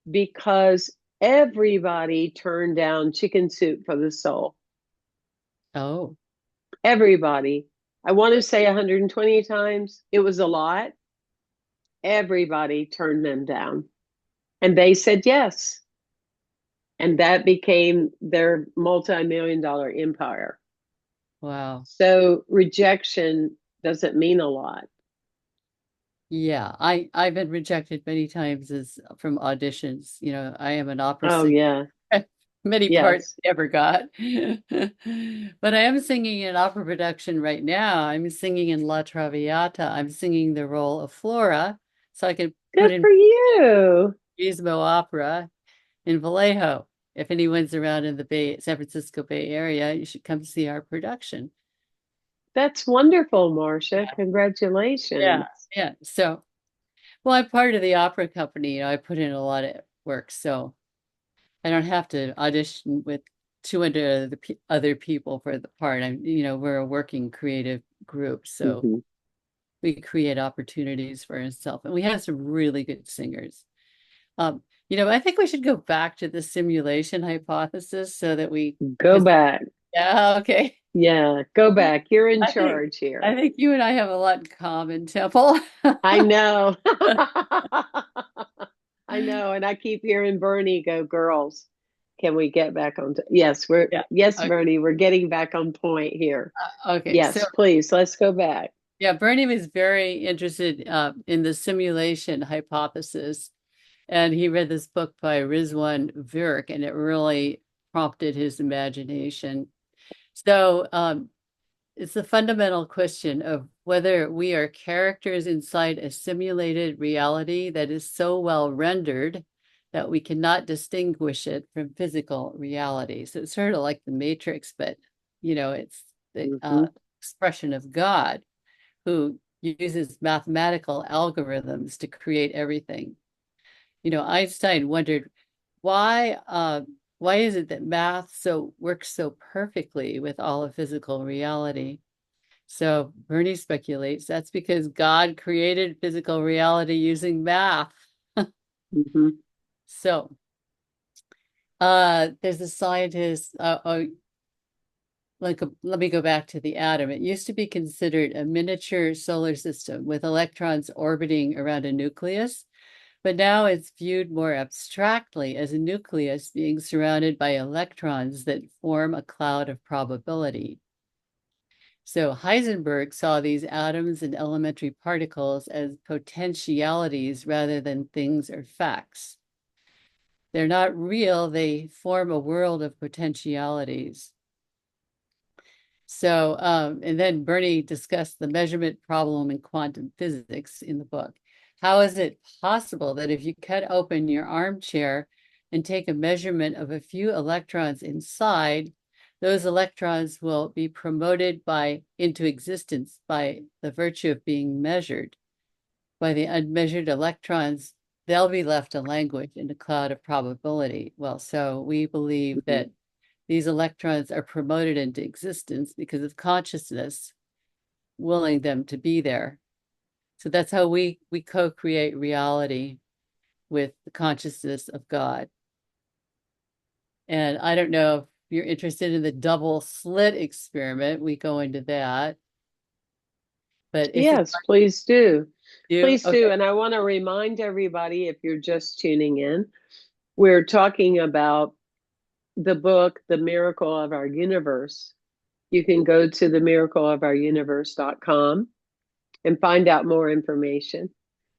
[SPEAKER 1] because everybody turned down Chicken Soup for the Soul.
[SPEAKER 2] Oh,
[SPEAKER 1] Everybody. I want to say 120 times. It was a lot. Everybody turned them down. And they said yes. And that became their multi-million dollar empire.
[SPEAKER 2] wow.
[SPEAKER 1] So rejection doesn't mean a lot.
[SPEAKER 2] Yeah, I've been rejected many times as from auditions. You know, I am an opera
[SPEAKER 1] Oh,
[SPEAKER 2] singer.
[SPEAKER 1] yeah.
[SPEAKER 2] Many parts
[SPEAKER 1] Yes.
[SPEAKER 2] I never got. But I am singing in opera production right now. I'm singing in La Traviata. I'm singing the role of Flora, so I could put
[SPEAKER 1] Good
[SPEAKER 2] in
[SPEAKER 1] for you.
[SPEAKER 2] Gizmo Opera in Vallejo. If anyone's around in the San Francisco Bay Area, you should come see our production.
[SPEAKER 1] That's wonderful, Marsha.
[SPEAKER 2] Yeah. Yeah.
[SPEAKER 1] Congratulations.
[SPEAKER 2] Yeah. So, well, I'm part of the opera company. You know, I put in a lot of work, so I don't have to audition with 200 other people for the part. We're a working creative group, so
[SPEAKER 1] Hmm.
[SPEAKER 2] we create opportunities for ourselves, and we have some really good singers. I think we should go back to the simulation hypothesis so that we,
[SPEAKER 1] Go
[SPEAKER 2] because
[SPEAKER 1] back.
[SPEAKER 2] Yeah, okay.
[SPEAKER 1] Yeah, go back. You're in
[SPEAKER 2] I think
[SPEAKER 1] charge here.
[SPEAKER 2] I think you and I have a lot in common, Temple.
[SPEAKER 1] I know. I know. And I keep hearing Bernie go, girls, can we get back on? Yes,
[SPEAKER 2] Yeah.
[SPEAKER 1] yes,
[SPEAKER 2] Okay.
[SPEAKER 1] Bernie, we're getting back on point here.
[SPEAKER 2] Okay. So
[SPEAKER 1] Yes, please, let's go back.
[SPEAKER 2] yeah, Bernie was very interested in the simulation hypothesis, and he read this book by Rizwan Virk, and it really prompted his imagination. So it's the fundamental question of whether we are characters inside a simulated reality that is so well rendered that we cannot distinguish it from physical reality. So it's sort of like the Matrix, but it's the
[SPEAKER 1] Hmm.
[SPEAKER 2] expression of God who uses mathematical algorithms to create everything. Einstein wondered why why is it that math works so perfectly with all of physical reality? So Bernie speculates that's because God created physical reality using math.
[SPEAKER 1] Hmm.
[SPEAKER 2] So there's a scientist. Let me go back to the atom. It used to be considered a miniature solar system with electrons orbiting around a nucleus, but now it's viewed more abstractly as a nucleus being surrounded by electrons that form a cloud of probability. So Heisenberg saw these atoms and elementary particles as potentialities rather than things or facts. They're not real, they form a world of potentialities. So, and then Bernie discussed the measurement problem in quantum physics in the book. How is it possible that if you cut open your armchair and take a measurement of a few electrons inside, those electrons will be promoted into existence by the virtue of being measured? By the unmeasured electrons, they'll be left to languish in a cloud of probability. Well, so we believe
[SPEAKER 1] Hmm.
[SPEAKER 2] that these electrons are promoted into existence because of consciousness willing them to be there. So that's how we co-create reality with the consciousness of God. And I don't know if you're interested in the double slit experiment. We go into that. But if you
[SPEAKER 1] Yes, please do.
[SPEAKER 2] do,
[SPEAKER 1] Please do.
[SPEAKER 2] okay.
[SPEAKER 1] And I want to remind everybody, if you're just tuning in, we're talking about the book, The Miracle of Our Universe. You can go to themiracleofouruniverse.com and find out more information.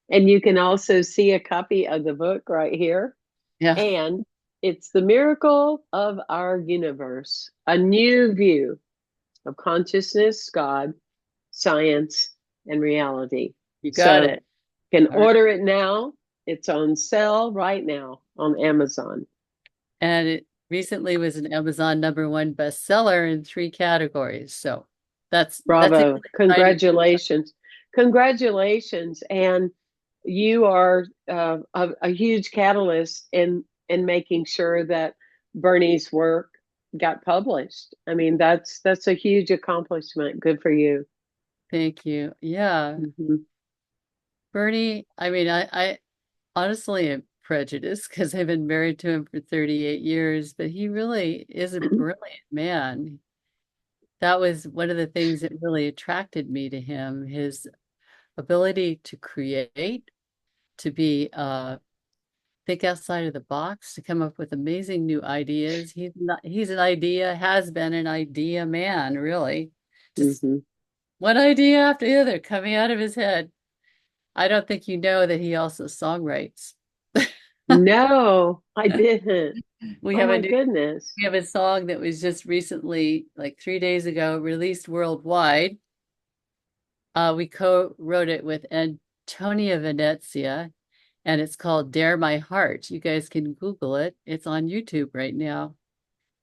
[SPEAKER 1] And you can also see a copy of the book right here.
[SPEAKER 2] Yeah,
[SPEAKER 1] And it's The Miracle of Our Universe, a new view of consciousness, God, science, and reality.
[SPEAKER 2] you got
[SPEAKER 1] So
[SPEAKER 2] it.
[SPEAKER 1] you can
[SPEAKER 2] All right.
[SPEAKER 1] order it now. It's on sale right now on Amazon.
[SPEAKER 2] And it recently was an Amazon #1 bestseller in 3 categories. So that's
[SPEAKER 1] Bravo.
[SPEAKER 2] exciting.
[SPEAKER 1] Congratulations. Congratulations. And you are a huge catalyst in making sure that Bernie's work got published. I mean, that's a huge accomplishment. Good for you.
[SPEAKER 2] Thank you. Yeah.
[SPEAKER 1] Hmm.
[SPEAKER 2] Bernie, I mean, I honestly am prejudiced because I've been married to him for 38 years, but he really is a brilliant man. That was one of the things that really attracted me to him, his ability to create, to be think outside of the box, to come up with amazing new ideas. He's an idea, has been an idea man, really. Just
[SPEAKER 1] Hmm.
[SPEAKER 2] one idea after the other coming out of his head. I don't think you know that he also songwrites.
[SPEAKER 1] No, I didn't.
[SPEAKER 2] We
[SPEAKER 1] Oh
[SPEAKER 2] have a
[SPEAKER 1] my
[SPEAKER 2] new
[SPEAKER 1] goodness.
[SPEAKER 2] we have a song that was just recently, like 3 days ago, released worldwide. We co-wrote it with Antonia Venezia, and it's called Dare My Heart. You guys can Google it. It's on YouTube right now.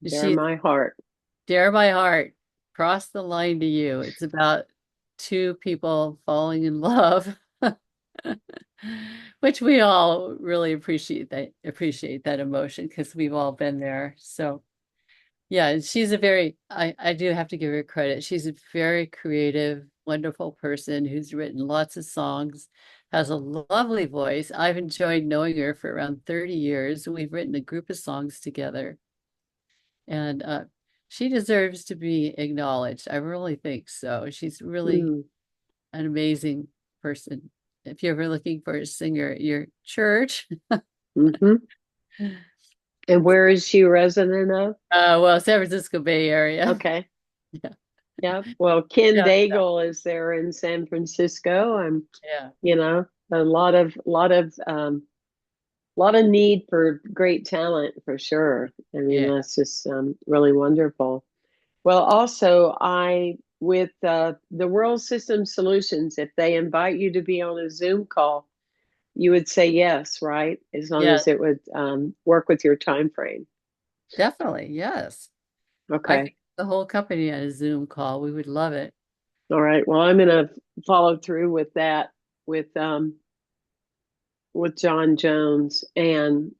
[SPEAKER 1] They're
[SPEAKER 2] She
[SPEAKER 1] my heart.
[SPEAKER 2] Dare My Heart, Cross the Line to You. It's about two people falling in love, which we all really appreciate that emotion because we've all been there. So yeah, and she's I do have to give her credit. She's a very creative, wonderful person who's written lots of songs, has a lovely voice. I've enjoyed knowing her for around 30 years. We've written a group of songs together. And she deserves to be acknowledged. I really think so. She's really
[SPEAKER 1] Mm.
[SPEAKER 2] an amazing person. If you're ever looking for a singer at your church,
[SPEAKER 1] Hmm. And where is she resident of?
[SPEAKER 2] well, San Francisco Bay Area.
[SPEAKER 1] Okay.
[SPEAKER 2] Yeah,
[SPEAKER 1] Yeah. Well, Ken
[SPEAKER 2] yeah,
[SPEAKER 1] Daigle is there in San Francisco.
[SPEAKER 2] yeah,
[SPEAKER 1] You know, a lot of need for great talent for sure. I mean,
[SPEAKER 2] yeah.
[SPEAKER 1] that's just really wonderful. Well, also, with the World System Solutions, if they invite you to be on a Zoom call, you would say yes, right? As long
[SPEAKER 2] Yeah,
[SPEAKER 1] as it would work with your time frame.
[SPEAKER 2] definitely. Yes. I
[SPEAKER 1] Okay.
[SPEAKER 2] think the whole company on a Zoom call, we would love it.
[SPEAKER 1] All right. Well, I'm going to follow through with that with John Jones. And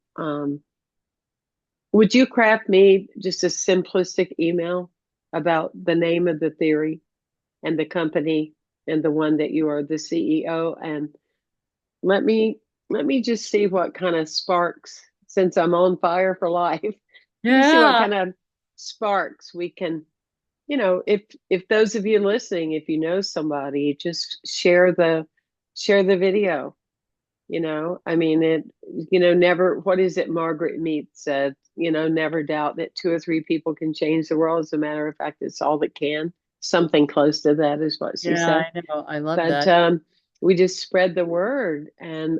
[SPEAKER 1] would you craft me just a simplistic email about the name of the theory and the company and the one that you are the CEO? And let me let me just see what kind of sparks, since I'm on fire for life. Let me see what
[SPEAKER 2] Yeah.
[SPEAKER 1] kind of sparks we can, if those of you listening, if you know somebody, just share the video. I mean, never, what is it Margaret Mead said, never doubt that two or three people can change the world. As a matter of fact, it's all that can. Something close to that is what she
[SPEAKER 2] Yeah,
[SPEAKER 1] said.
[SPEAKER 2] I know. I love
[SPEAKER 1] But
[SPEAKER 2] that.
[SPEAKER 1] we just spread the word, and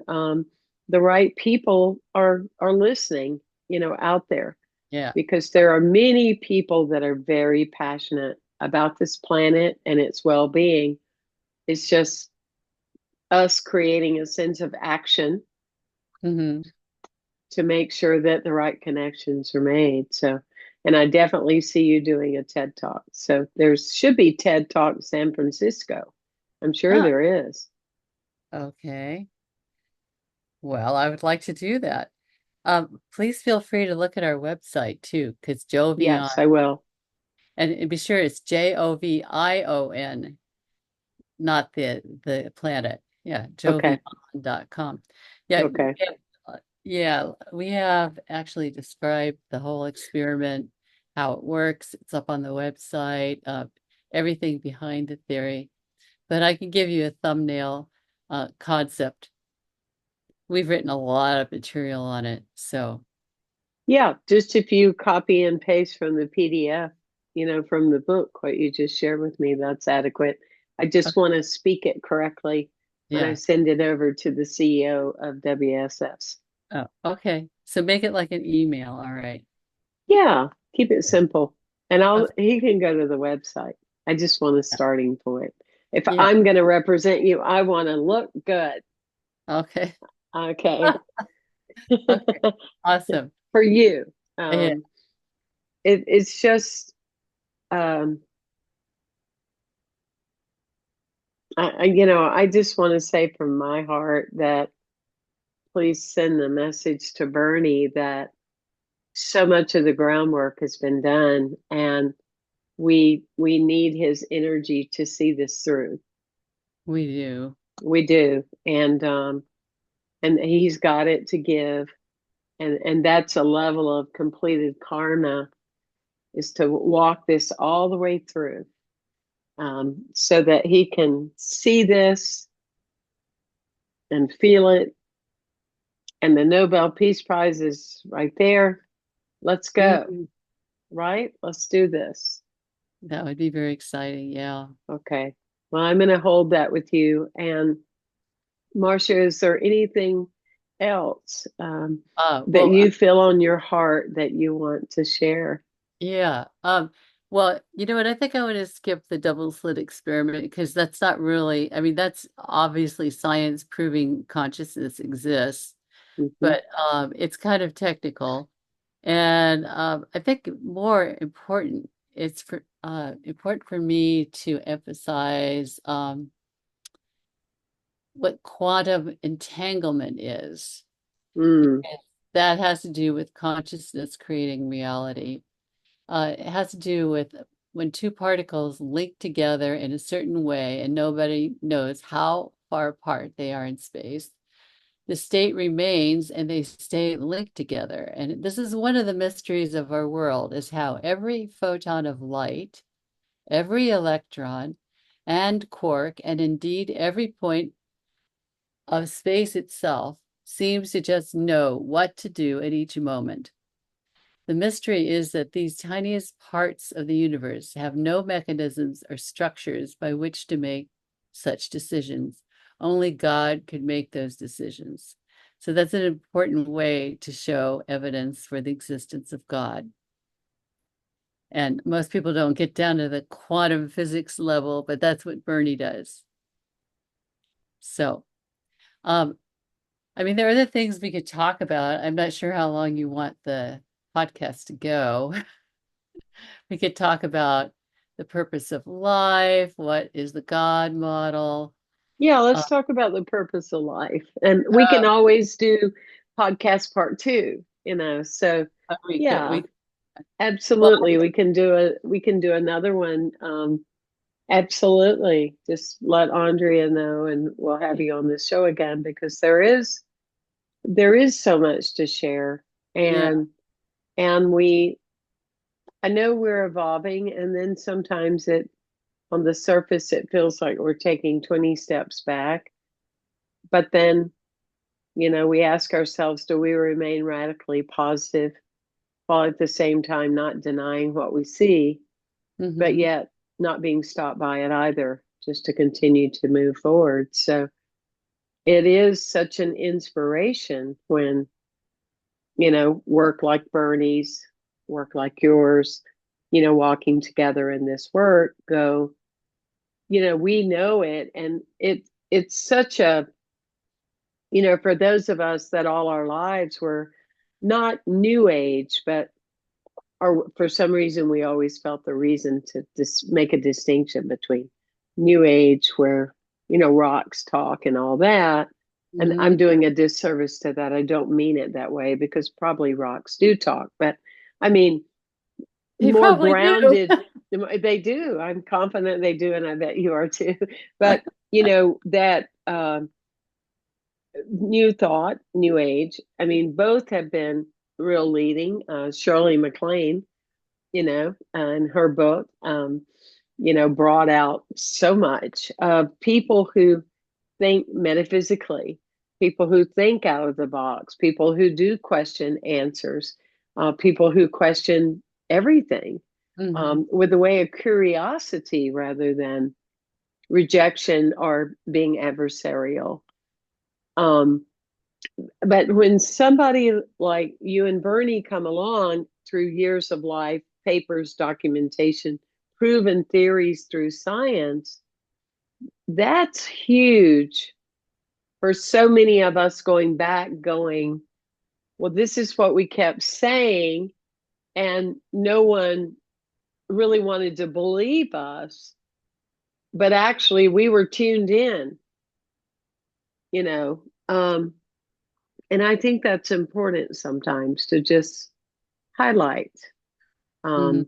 [SPEAKER 1] the right people are listening, out there,
[SPEAKER 2] Yeah.
[SPEAKER 1] because there are many people that are very passionate about this planet and its well-being. It's just us creating a sense of action
[SPEAKER 2] Hmm.
[SPEAKER 1] to make sure that the right connections are made. So, and I definitely see you doing a TED Talk. So there should be TED Talk San Francisco. I'm sure
[SPEAKER 2] Ah,
[SPEAKER 1] there is.
[SPEAKER 2] okay. Well, I would like to do that. Please feel free to look at our website too, because Jovion,
[SPEAKER 1] Yes, I will.
[SPEAKER 2] and be sure it's Jovion, not the planet. Yeah,
[SPEAKER 1] Okay.
[SPEAKER 2] jovion.com. Yeah,
[SPEAKER 1] Okay.
[SPEAKER 2] yeah, we have actually described the whole experiment, how it works. It's up on the website, everything behind the theory. But I can give you a thumbnail concept. We've written a lot of material on it, so
[SPEAKER 1] Yeah, just if you copy and paste from the PDF, from the book, what you just shared with me, that's adequate. I just want to speak it correctly when I
[SPEAKER 2] yeah.
[SPEAKER 1] send it over to the CEO of WSS.
[SPEAKER 2] Oh, okay. So make it like an email. All right.
[SPEAKER 1] Yeah, keep it simple. And
[SPEAKER 2] Okay.
[SPEAKER 1] he can go to the website. I just want a starting point. If
[SPEAKER 2] Yeah.
[SPEAKER 1] I'm going to represent you, I want to look good.
[SPEAKER 2] Okay.
[SPEAKER 1] Okay.
[SPEAKER 2] Okay. Awesome.
[SPEAKER 1] For you.
[SPEAKER 2] Yeah.
[SPEAKER 1] It's just, um, I just want to say from my heart that please send the message to Bernie that so much of the groundwork has been done, and we need his energy to see this through.
[SPEAKER 2] We do.
[SPEAKER 1] We do, and he's got it to give, and that's a level of completed karma, is to walk this all the way through, so that he can see this and feel it. And the Nobel Peace Prize is right there. Let's go,
[SPEAKER 2] Mhm.
[SPEAKER 1] right? Let's do this.
[SPEAKER 2] That would be very exciting. Yeah.
[SPEAKER 1] Okay. Well, I'm going to hold that with you. And Marsha, is there anything else that
[SPEAKER 2] Well,
[SPEAKER 1] you feel on your heart that you want to share?
[SPEAKER 2] yeah. Well, you know what? I think I want to skip the double slit experiment because that's not really, I mean, that's obviously science proving consciousness exists,
[SPEAKER 1] Hmm.
[SPEAKER 2] but it's kind of technical. And I think more important, it's important for me to emphasize what quantum entanglement is.
[SPEAKER 1] Mm,
[SPEAKER 2] Because that has to do with consciousness creating reality. It has to do with when two particles link together in a certain way and nobody knows how far apart they are in space. the state remains and they stay linked together. And this is one of the mysteries of our world, is how every photon of light, every electron and quark, and indeed every point of space itself seems to just know what to do at each moment. The mystery is that these tiniest parts of the universe have no mechanisms or structures by which to make such decisions. Only God could make those decisions. So that's an important way to show evidence for the existence of God. And most people don't get down to the quantum physics level, but that's what Bernie does. So, I mean, there are other things we could talk about. I'm not sure how long you want the podcast to go. We could talk about the purpose of life, what is the God model.
[SPEAKER 1] Yeah,
[SPEAKER 2] Uh,
[SPEAKER 1] let's talk about the purpose of life. And we can always do podcast part two, So
[SPEAKER 2] we could,
[SPEAKER 1] yeah,
[SPEAKER 2] we well,
[SPEAKER 1] absolutely. We can do another one. Absolutely. Just let Andrea know and we'll have you on the show again because there is so much to share.
[SPEAKER 2] yeah,
[SPEAKER 1] And I know we're evolving and then sometimes on the surface it feels like we're taking 20 steps back. But then we ask ourselves, do we remain radically positive while at the same time not denying what we see, but
[SPEAKER 2] mm-hmm.
[SPEAKER 1] yet not being stopped by it either, just to continue to move forward? So it is such an inspiration when, work like Bernie's, work like yours, walking together in this work we know it. And it's such a for those of us that all our lives were not new age, but or for some reason we always felt the reason to make a distinction between new age, where rocks talk and all that. And
[SPEAKER 2] Mm-hmm.
[SPEAKER 1] I'm doing a disservice to that. I don't mean it that way because probably rocks do talk, but I mean
[SPEAKER 2] They
[SPEAKER 1] more
[SPEAKER 2] probably do.
[SPEAKER 1] grounded. They do. I'm confident they do, and I bet you are too. But that new thought, new age. I mean, both have been real leading. Shirley MacLaine, in her book, brought out so much of people who think metaphysically, people who think out of the box, people who do question answers, people who question everything
[SPEAKER 2] Mm-hmm.
[SPEAKER 1] with a way of curiosity rather than rejection or being adversarial. Um, but when somebody like you and Bernie come along through years of life, papers, documentation, proven theories through science, that's huge for so many of us going back, going, well, this is what we kept saying, and no one really wanted to believe us. But actually, we were tuned in, you know. And I think that's important sometimes to just highlight.
[SPEAKER 2] Mm-hmm.
[SPEAKER 1] um,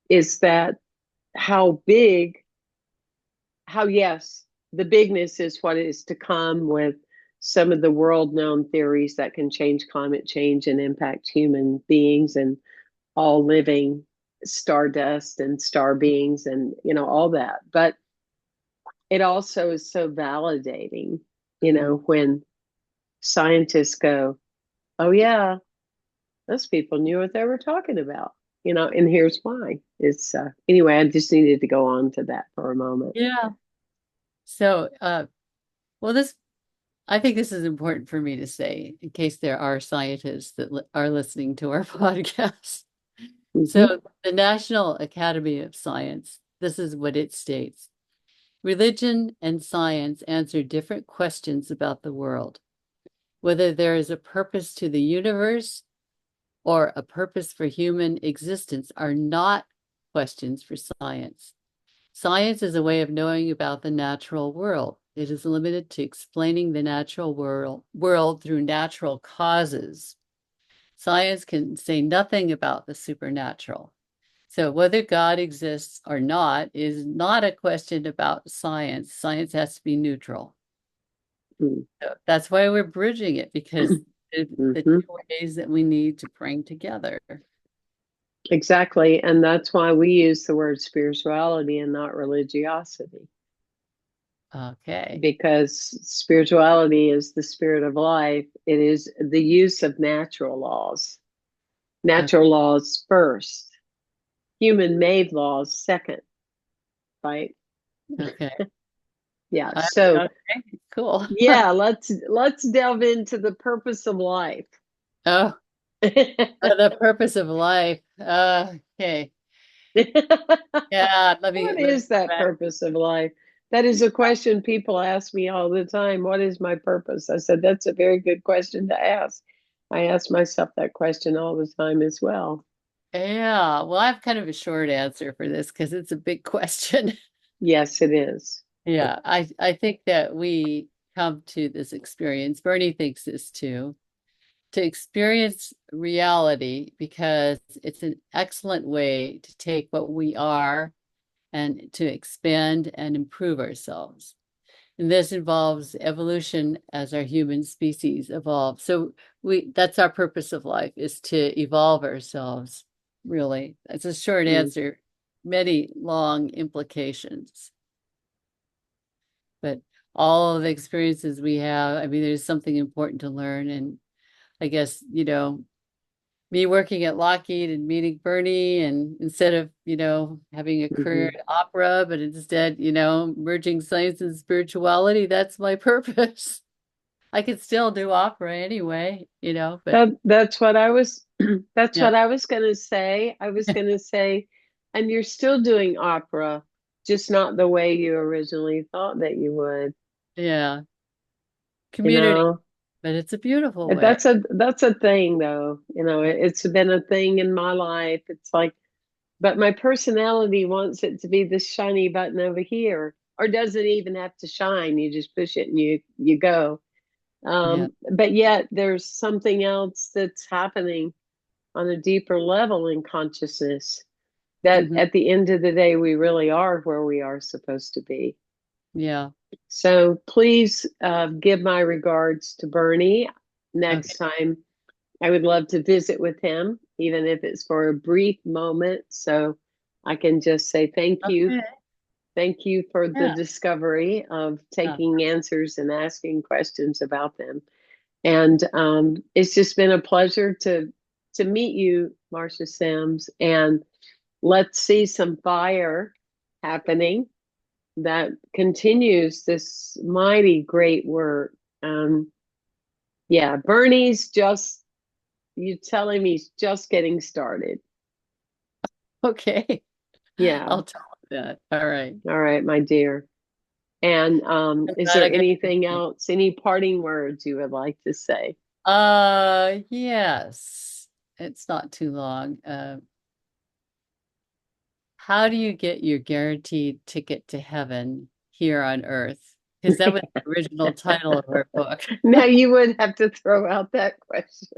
[SPEAKER 1] is that how big, yes, the bigness is what is to come with some of the world known theories that can change climate change and impact human beings and all living stardust and star beings and, all that. But it also is so validating,
[SPEAKER 2] Mm-hmm.
[SPEAKER 1] when scientists go, oh, yeah, those people knew what they were talking about, and here's why. It's anyway, I just needed to go on to that for a moment.
[SPEAKER 2] Yeah. So, well, I think this is important for me to say in case there are scientists that are listening to our podcast.
[SPEAKER 1] Hmm.
[SPEAKER 2] So, the National Academy of Science, this is what it states. Religion and science answer different questions about the world. Whether there is a purpose to the universe or a purpose for human existence are not questions for science. Science is a way of knowing about the natural world. It is limited to explaining the natural world through natural causes. Science can say nothing about the supernatural. So whether God exists or not is not a question about science. Science has to be neutral.
[SPEAKER 1] Mm.
[SPEAKER 2] So that's why we're bridging it, because the
[SPEAKER 1] Hmm.
[SPEAKER 2] two ways that we need to bring together.
[SPEAKER 1] Exactly. And that's why we use the word spirituality and not religiosity,
[SPEAKER 2] Okay.
[SPEAKER 1] because spirituality is the spirit of life. It is the use of
[SPEAKER 2] Okay.
[SPEAKER 1] natural laws first, human made laws second, right?
[SPEAKER 2] Okay.
[SPEAKER 1] Yeah.
[SPEAKER 2] I-
[SPEAKER 1] So
[SPEAKER 2] okay. Cool.
[SPEAKER 1] yeah, let's delve into the purpose of life.
[SPEAKER 2] Oh, the purpose of life. Okay. Yeah.
[SPEAKER 1] What
[SPEAKER 2] Let me
[SPEAKER 1] is
[SPEAKER 2] go
[SPEAKER 1] that
[SPEAKER 2] back.
[SPEAKER 1] purpose of life? That is a question people ask me all the time. What is my purpose? I said, that's a very good question to ask. I ask myself that question all the time as well.
[SPEAKER 2] Yeah. Well, I have kind of a short answer for this because it's a big question.
[SPEAKER 1] Yes, it is.
[SPEAKER 2] Yeah. I think that we come to this experience. Bernie thinks this too, to experience reality because it's an excellent way to take what we are and to expand and improve ourselves. And this involves evolution as our human species evolve. So that's our purpose of life, is to evolve ourselves, really. That's a short
[SPEAKER 1] Mm.
[SPEAKER 2] answer, many long implications. But all of the experiences we have, I mean, there's something important to learn. And I guess, me working at Lockheed and meeting Bernie, and instead of, having a career
[SPEAKER 1] Mhm.
[SPEAKER 2] in opera, but instead, merging science and spirituality, that's my purpose. I could still do opera anyway, but
[SPEAKER 1] That's what I was that's
[SPEAKER 2] yeah,
[SPEAKER 1] what I was going to say. I was going to say, and you're still doing opera, just not the way you originally thought that you would,
[SPEAKER 2] yeah,
[SPEAKER 1] you
[SPEAKER 2] community,
[SPEAKER 1] know.
[SPEAKER 2] but it's a beautiful
[SPEAKER 1] And
[SPEAKER 2] way.
[SPEAKER 1] that's a thing though. It's been a thing in my life. It's like, but my personality wants it to be this shiny button over here, or doesn't even have to shine. You just push it and you go.
[SPEAKER 2] Yeah.
[SPEAKER 1] But yet there's something else that's happening on a deeper level in consciousness, that
[SPEAKER 2] Hmm.
[SPEAKER 1] at the end of the day, we really are where we are supposed to be.
[SPEAKER 2] Yeah.
[SPEAKER 1] So please give my regards to Bernie.
[SPEAKER 2] Okay.
[SPEAKER 1] Next time, I would love to visit with him, even if it's for a brief moment. So I can just say thank you.
[SPEAKER 2] Okay.
[SPEAKER 1] Thank you for the
[SPEAKER 2] Yeah.
[SPEAKER 1] discovery of
[SPEAKER 2] Yeah.
[SPEAKER 1] taking answers and asking questions about them. And it's just been a pleasure to meet you, Marsha Sims. And let's see some fire happening that continues this mighty great work. Um, yeah, Bernie's just, you tell him he's just getting started.
[SPEAKER 2] Okay.
[SPEAKER 1] Yeah.
[SPEAKER 2] I'll tell him that. All right.
[SPEAKER 1] All right, my dear. And
[SPEAKER 2] I'm
[SPEAKER 1] is
[SPEAKER 2] glad
[SPEAKER 1] there
[SPEAKER 2] I got
[SPEAKER 1] anything
[SPEAKER 2] to.
[SPEAKER 1] else, any parting words you would like to say?
[SPEAKER 2] Yes. It's not too long. How do you get your guaranteed ticket to heaven here on earth? Because that was the original title of our book.
[SPEAKER 1] Now you would have to throw out that question.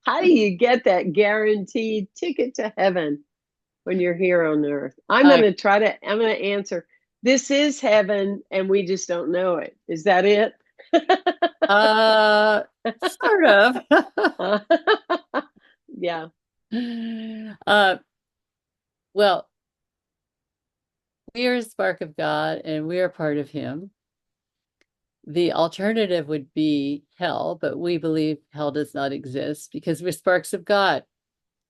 [SPEAKER 1] How do you get that guaranteed ticket to heaven when you're here on earth?
[SPEAKER 2] Uh,
[SPEAKER 1] I'm going to answer. This is heaven and we just don't know it. Is that it?
[SPEAKER 2] sort of.
[SPEAKER 1] Yeah.
[SPEAKER 2] Uh, well, we are a spark of God and we are part of Him. The alternative would be hell, but we believe hell does not exist because we're sparks of God.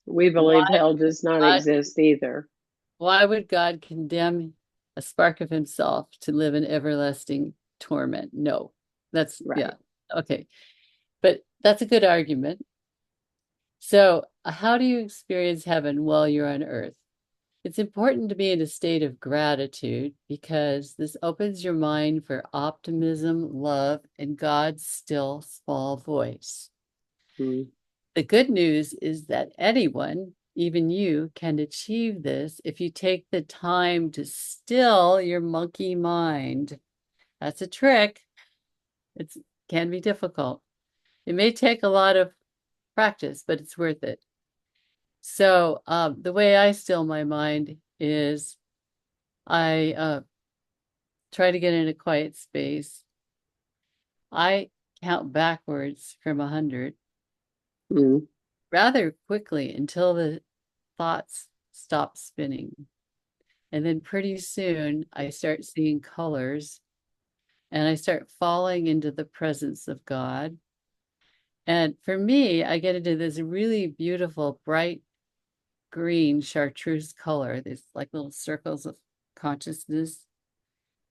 [SPEAKER 1] We
[SPEAKER 2] Why,
[SPEAKER 1] believe hell does not
[SPEAKER 2] why,
[SPEAKER 1] exist either.
[SPEAKER 2] why would God condemn a spark of Himself to live in everlasting torment? No, yeah,
[SPEAKER 1] Right.
[SPEAKER 2] okay. But that's a good argument. So, how do you experience heaven while you're on earth? It's important to be in a state of gratitude because this opens your mind for optimism, love, and God's still small voice.
[SPEAKER 1] Mm.
[SPEAKER 2] The good news is that anyone, even you, can achieve this if you take the time to still your monkey mind. That's a trick. It can be difficult. It may take a lot of practice, but it's worth it. So the way I still my mind is I try to get in a quiet space I count backwards from 100
[SPEAKER 1] Mm,
[SPEAKER 2] rather quickly until the thoughts stop spinning. And then pretty soon I start seeing colors and I start falling into the presence of God. And for me, I get into this really beautiful, bright green chartreuse color, these like little circles of consciousness.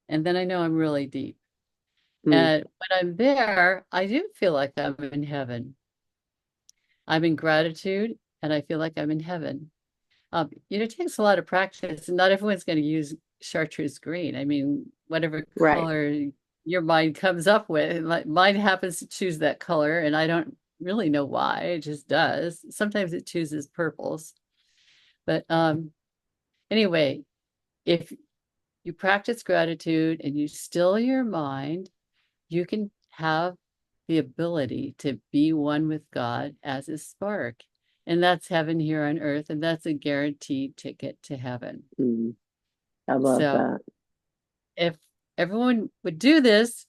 [SPEAKER 2] And then I know I'm really deep.
[SPEAKER 1] mm,
[SPEAKER 2] And when I'm there, I do feel like I'm in heaven. I'm in gratitude and I feel like I'm in heaven. It takes a lot of practice, and not everyone's going to use chartreuse green. I mean, whatever
[SPEAKER 1] right.
[SPEAKER 2] color your mind comes up with, like mine happens to choose that color, and I don't really know why. It just does. Sometimes it chooses purples, but anyway, if you practice gratitude and you still your mind, you can have the ability to be one with God as a spark. And that's heaven here on earth, and that's a guaranteed ticket to heaven.
[SPEAKER 1] Mm, I love
[SPEAKER 2] So
[SPEAKER 1] that.
[SPEAKER 2] if everyone would do this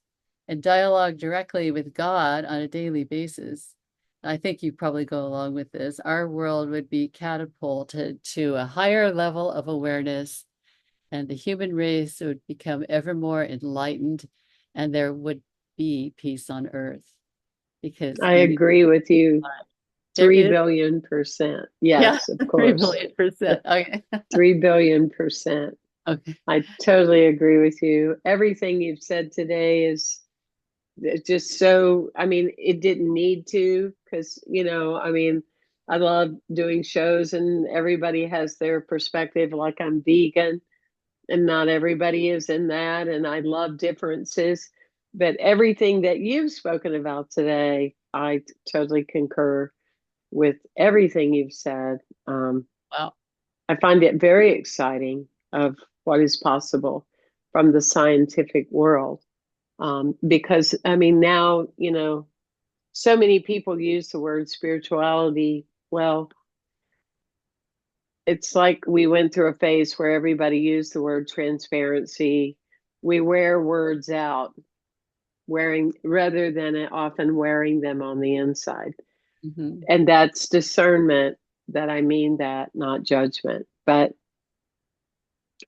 [SPEAKER 2] and dialogue directly with God on a daily basis, I think you probably go along with this, our world would be catapulted to a higher level of awareness, and the human race would become ever more enlightened, and there would be peace on earth because
[SPEAKER 1] I
[SPEAKER 2] unity.
[SPEAKER 1] agree with you
[SPEAKER 2] There
[SPEAKER 1] 3
[SPEAKER 2] is,
[SPEAKER 1] billion percent.
[SPEAKER 2] yeah,
[SPEAKER 1] Yes, of
[SPEAKER 2] 3
[SPEAKER 1] course.
[SPEAKER 2] billion percent. Okay.
[SPEAKER 1] 3 billion percent.
[SPEAKER 2] Okay.
[SPEAKER 1] I totally agree with you. Everything you've said today is just so, I mean, it didn't need to, because, I mean, I love doing shows and everybody has their perspective. Like, I'm vegan and not everybody is in that. And I love differences. But everything that you've spoken about today, I totally concur with everything you've said. Um,
[SPEAKER 2] Wow.
[SPEAKER 1] I find it very exciting of what is possible from the scientific world. Because, I mean, now, so many people use the word spirituality. Well, it's like we went through a phase where everybody used the word transparency. We wear words out, wearing rather than often wearing them on the inside.
[SPEAKER 2] Mhm.
[SPEAKER 1] And that's discernment, that I mean that, not judgment. But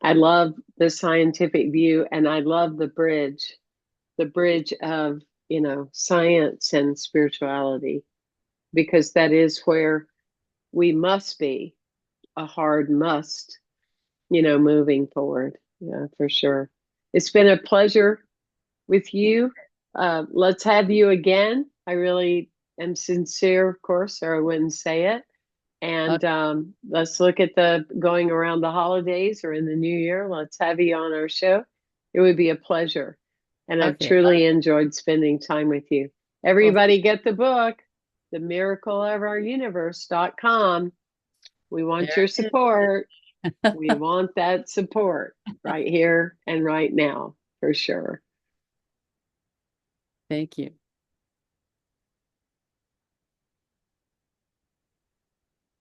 [SPEAKER 1] I love the scientific view, and I love the bridge of, science and spirituality, because that is where we must be, a hard must, moving forward. Yeah, for sure. It's been a pleasure with you. Let's have you again. I really am sincere, of course, or I wouldn't say it. And let's look at the going around the holidays or in the new year. Let's have you on our show. It would be a pleasure. And I've
[SPEAKER 2] Okay.
[SPEAKER 1] truly enjoyed spending time with you.
[SPEAKER 2] Well,
[SPEAKER 1] Everybody get the book, The Miracle of Our Universe.com. We want
[SPEAKER 2] there
[SPEAKER 1] your
[SPEAKER 2] it
[SPEAKER 1] support.
[SPEAKER 2] is.
[SPEAKER 1] We want that support right here and right now, for sure.
[SPEAKER 2] Thank you.